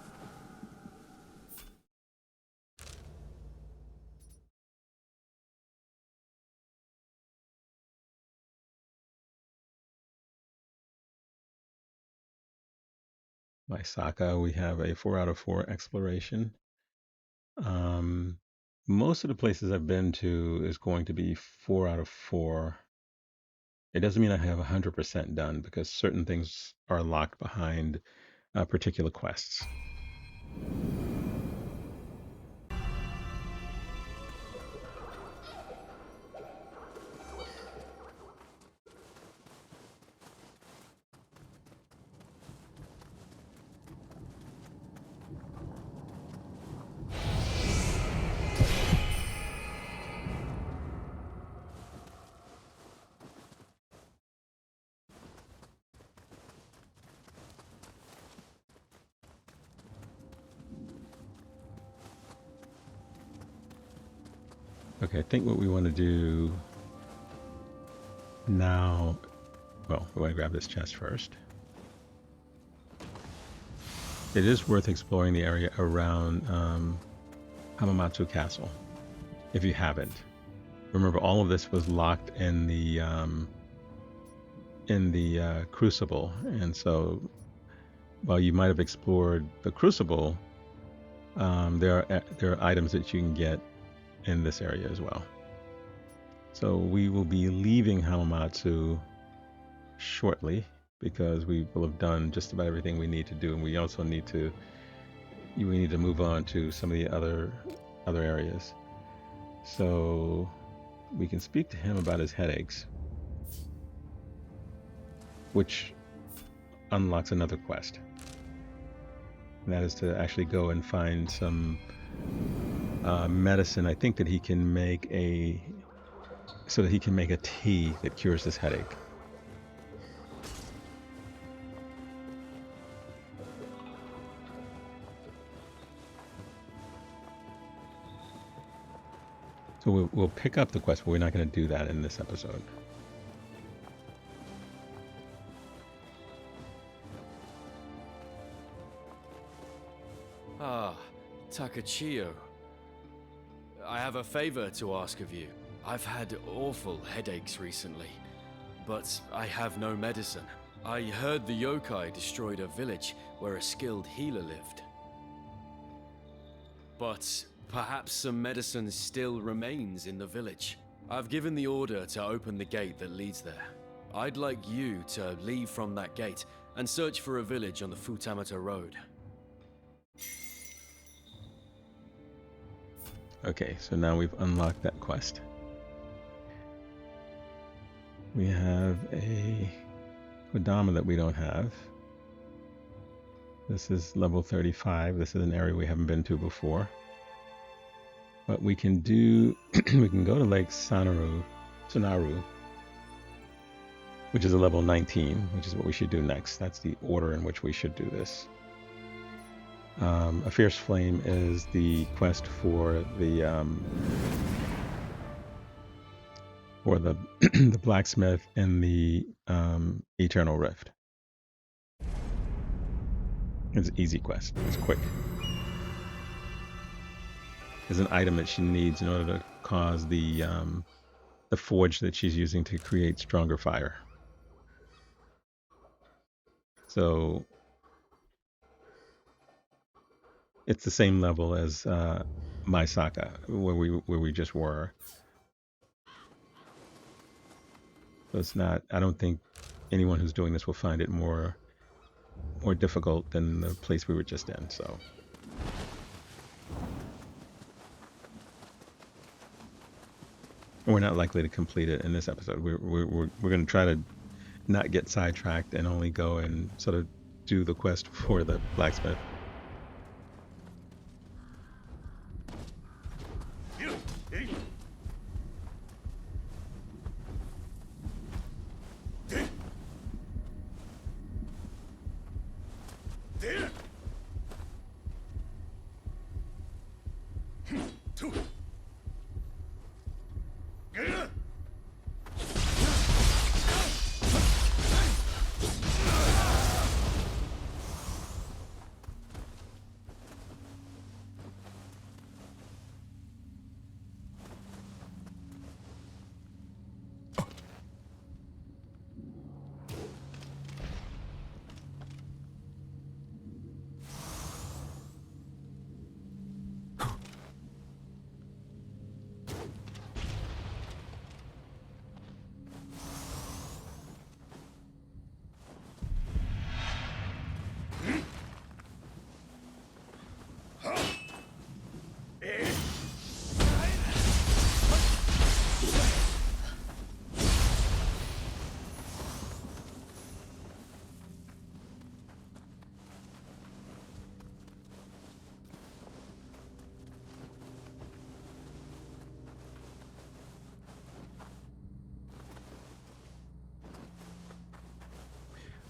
My Saka, we have a 4 out of 4 exploration. Most of the places I've been to is going to be 4 out of 4. It doesn't mean I have 100% done because certain things are locked behind particular quests. Okay, I think what we want to do now, well, we want to grab this chest first. It is worth exploring the area around Hamamatsu Castle, if you haven't. Remember, all of this was locked in the Crucible, and so while you might have explored the Crucible, there are items that you can get in this area as well. So we will be leaving Hamamatsu shortly because we will have done just about everything we need to do, and we also need to move on to some of the other areas. So we can speak to him about his headaches, which unlocks another quest. And that is to actually go and find some medicine. I think that he can make a tea that cures this headache. So we'll pick up the quest, but we're not going to do that in this episode. Ah, Takechiyo. I have a favor to ask of you. I've had awful headaches recently, but I have no medicine. I heard the yokai destroyed a village where a skilled healer lived. But perhaps some medicine still remains in the village. I've given the order to open the gate that leads there. I'd like you to leave from that gate and search for a village on the Futamata Road. Okay, so now we've unlocked that quest. We have a Kodama that we don't have. This is level 35. This is an area we haven't been to before. But we can do, we can go to Lake Sonaru, which is a level 19, which is what we should do next. That's the order in which we should do this. A Fierce Flame is the quest for the the blacksmith and the Eternal Rift. It's an easy quest. It's quick. There's an item that she needs in order to cause the forge that she's using to create stronger fire. So it's the same level as Maisaka, where we just were. So it's not. I don't think anyone who's doing this will find it more difficult than the place we were just in. So. We're not likely to complete it in this episode. We're going to try to not get sidetracked and only go and sort of do the quest for the blacksmith.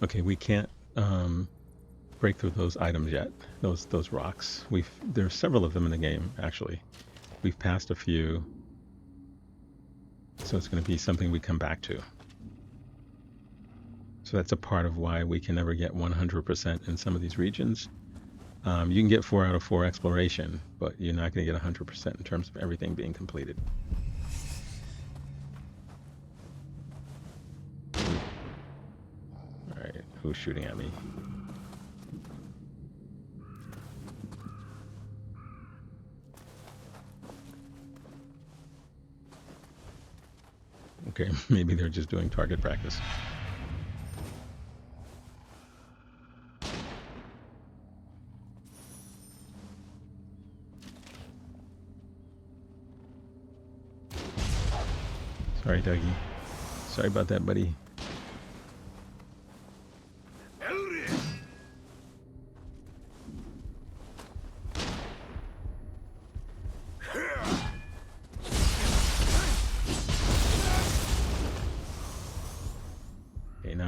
Okay, we can't break through those items yet. Those rocks. There's several of them in the game actually. We've passed a few, so it's going to be something we come back to. So that's a part of why we can never get 100% in some of these regions. You can get 4 out of 4 exploration, but you're not going to get 100% in terms of everything being completed. Who's shooting at me? Okay, maybe they're just doing target practice. Sorry, Dougie. Sorry about that, buddy.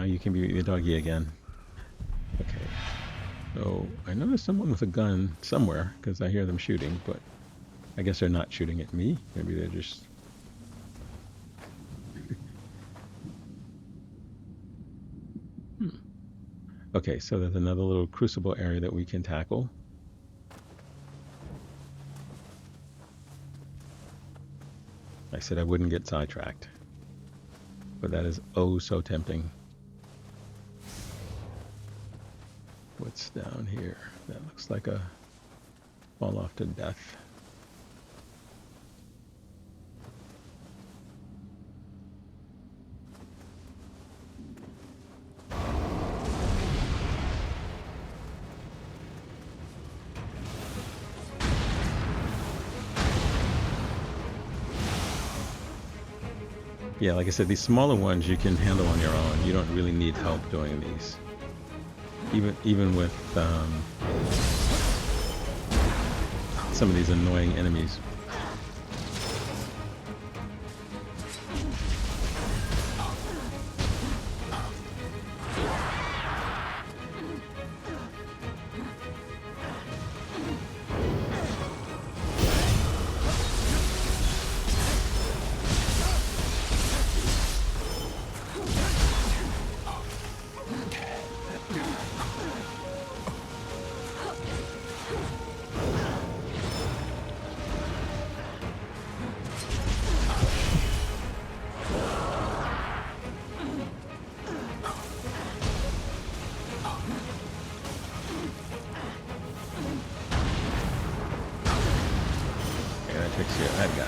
You can be the doggy again. Okay. So I know there's someone with a gun somewhere because I hear them shooting, but I guess they're not shooting at me. Maybe they're just... Okay, so there's another little crucible area that we can tackle. I said I wouldn't get sidetracked, but that is oh so tempting. What's down here? That looks like a fall off to death. Yeah, like I said, these smaller ones you can handle on your own. You don't really need help doing these. Even with some of these annoying enemies. Takes care of that guy.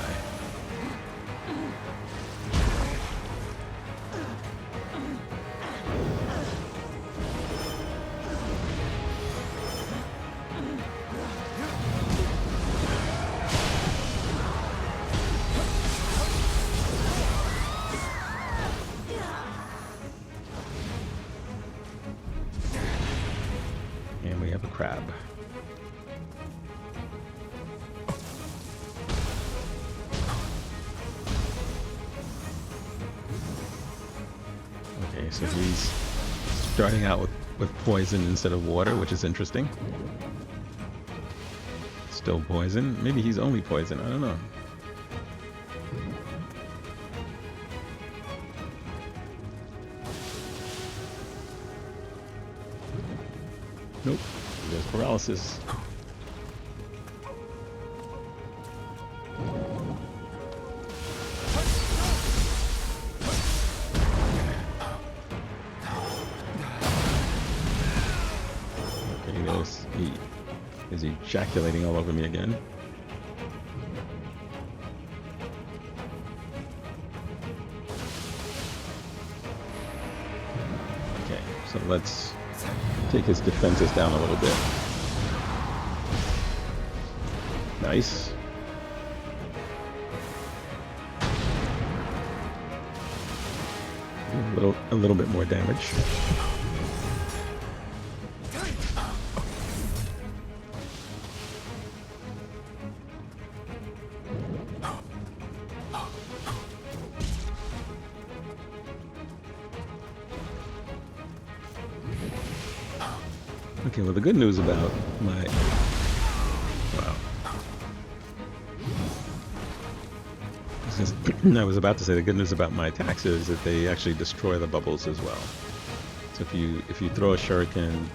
And we have a crab. So he's starting out with poison instead of water, which is interesting. Still poison. Maybe he's only poison. I don't know. Nope. There's paralysis. He is ejaculating all over me again. Okay, so let's take his defenses down a little bit. Nice. A little bit more damage. Okay, well, the good news about my... Wow. I was about to say the good news about my attacks is that they actually destroy the bubbles as well. So if you throw a shuriken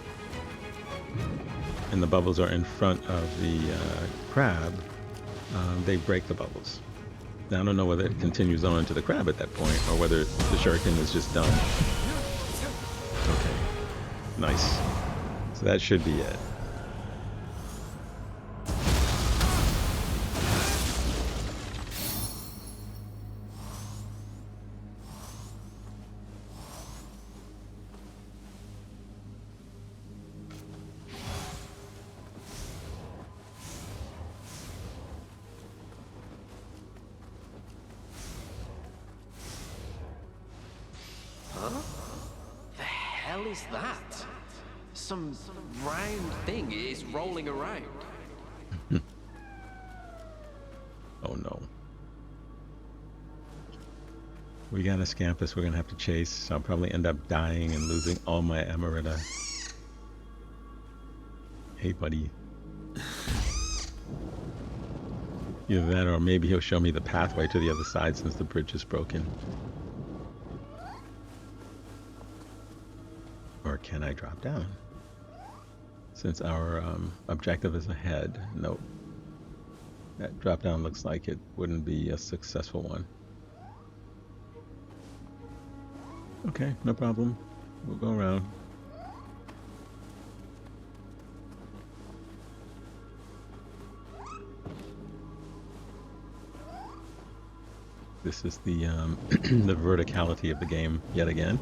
and the bubbles are in front of the crab, they break the bubbles. Now, I don't know whether it continues on to the crab at that point or whether the shuriken is just done. Okay, nice. So that should be it. The hell is that? Some round thing is rolling around. Oh no. We gotta scamp this. We're gonna have to chase. So I'll probably end up dying and losing all my Emerita. Hey, buddy. Either that or maybe he'll show me the pathway to the other side since the bridge is broken. Or can I drop down? Since our objective is ahead. Nope. That drop down looks like it wouldn't be a successful one. Okay, no problem. We'll go around. This is the the verticality of the game yet again.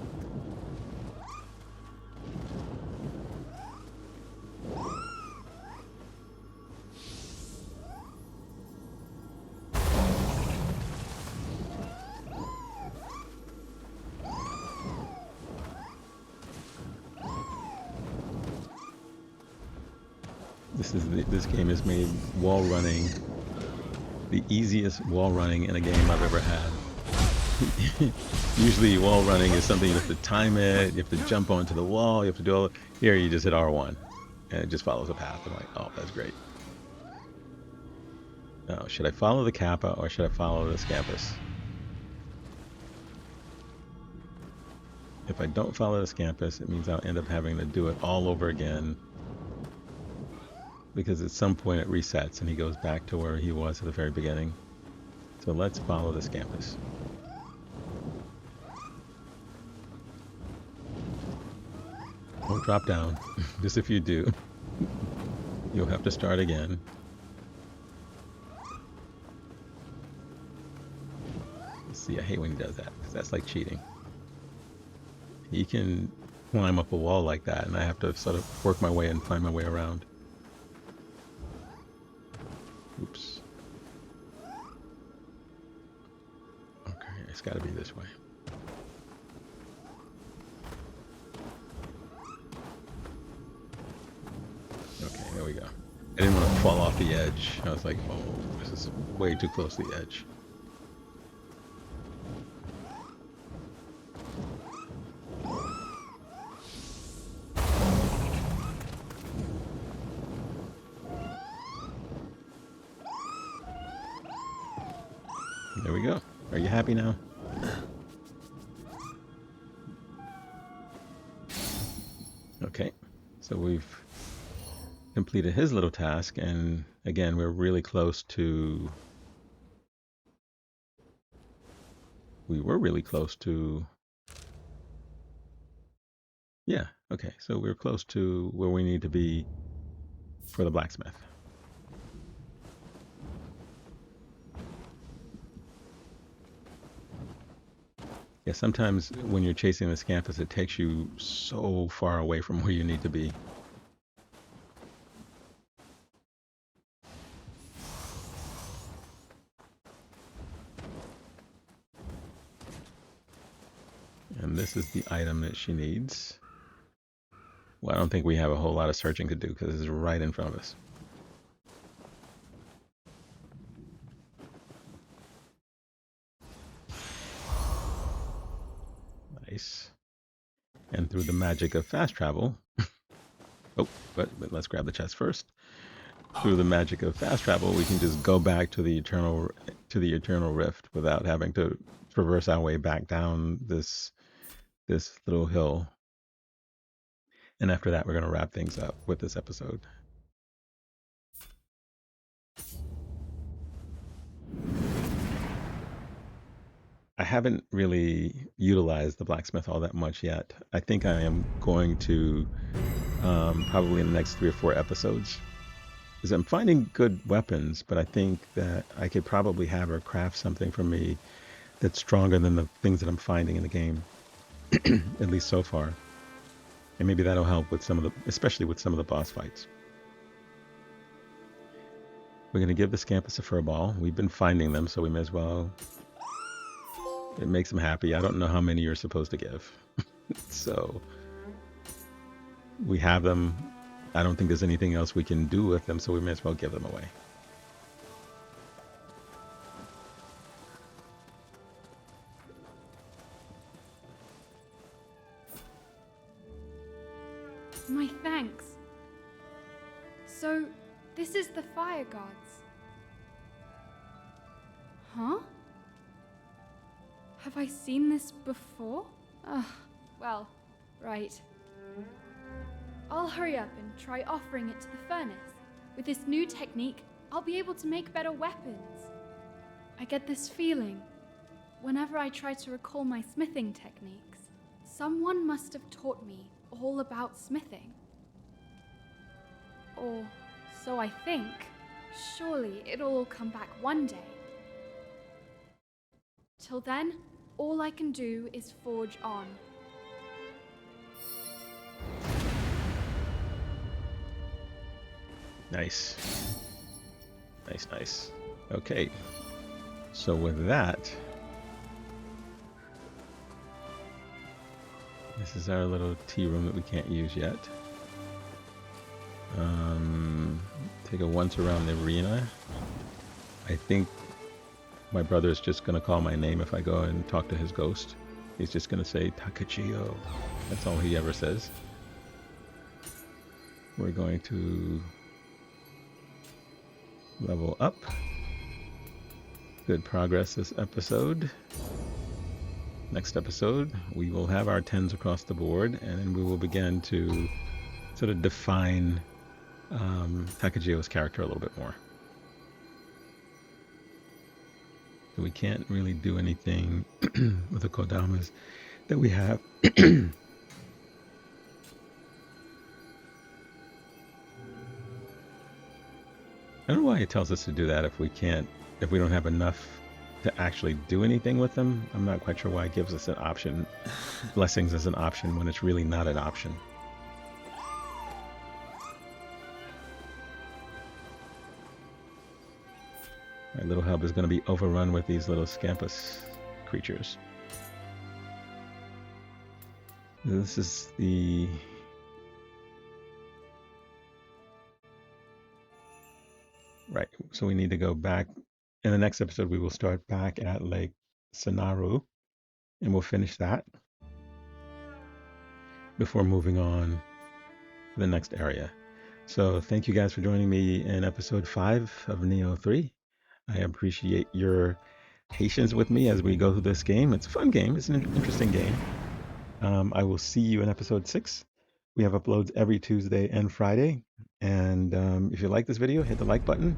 This game has made wall running the easiest wall running in a game I've ever had. Usually wall running is something you have to time it, you have to jump onto the wall, you have to do all it. Here you just hit R1 and it just follows a path. I'm like, oh, that's great. Now, should I follow the Kappa or should I follow the Scampus? If I don't follow the Scampus, it means I'll end up having to do it all over again. Because at some point it resets and he goes back to where he was at the very beginning. So let's follow this campus. Don't drop down. Just if you do, you'll have to start again. See, I hate when he does that because that's like cheating. He can climb up a wall like that and I have to sort of work my way and find my way around. Oops. Okay, it's got to be this way. Okay, there we go. I didn't want to fall off the edge. I was like, oh, this is way too close to the edge. There we go. Are you happy now? Okay, so we've completed his little task, and again, we're really close to... We were really close to... Yeah, okay, so we're close to where we need to be for the blacksmith. Yeah, sometimes when you're chasing this campus, it takes you so far away from where you need to be. And this is the item that she needs. Well, I don't think we have a whole lot of searching to do because it's right in front of us. Nice. And through the magic of fast travel, oh, but let's grab the chest first. Through the magic of fast travel, we can just go back to the eternal rift without having to traverse our way back down this little hill. And after that, we're going to wrap things up with this episode. I haven't really utilized the blacksmith all that much yet. I think I am going to probably in the next 3 or 4 episodes. Because I'm finding good weapons, but I think that I could probably have her craft something for me that's stronger than the things that I'm finding in the game, at least so far. And maybe that'll help with especially with some of the boss fights. We're going to give the Scampus a fur ball. We've been finding them, so we may as well. It makes them happy. I don't know how many you're supposed to give. So we have them. I don't think there's anything else we can do with them, so we may as well give them away. My thanks. So, this is the fire gods. Huh? Have I seen this before? Ugh, well, right. I'll hurry up and try offering it to the furnace. With this new technique, I'll be able to make better weapons. I get this feeling whenever I try to recall my smithing techniques. Someone must have taught me all about smithing. Or so I think. Surely it'll all come back one day. Till then, all I can do is forge on. Nice. Nice, nice. Okay. So with that, this is our little tea room that we can't use yet. Take a once around the arena. I think my brother is just going to call my name if I go and talk to his ghost. He's just going to say Takechiyo. That's all he ever says. We're going to level up. Good progress this episode. Next episode, we will have our 10s across the board, and we will begin to sort of define Takechiyo's character a little bit more. So we can't really do anything with the kodamas that we have. I don't know why it tells us to do that if we don't have enough to actually do anything with them. I'm not quite sure why it gives us an option, blessings as an option, when it's really not an option. My little hub is going to be overrun with these little scampus creatures. This is the... Right, so we need to go back. In the next episode, we will start back at Lake Sanaru, and we'll finish that before moving on to the next area. So thank you guys for joining me in episode 5 of Nioh 3. I appreciate your patience with me as we go through this game. It's a fun game. It's an interesting game. I will see you in episode 6. We have uploads every Tuesday and Friday. And if you like this video, hit the like button.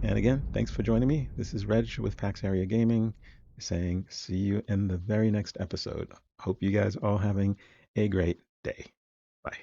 And again, thanks for joining me. This is Reg with PaxAriaGaming saying see you in the very next episode. Hope you guys are all having a great day. Bye.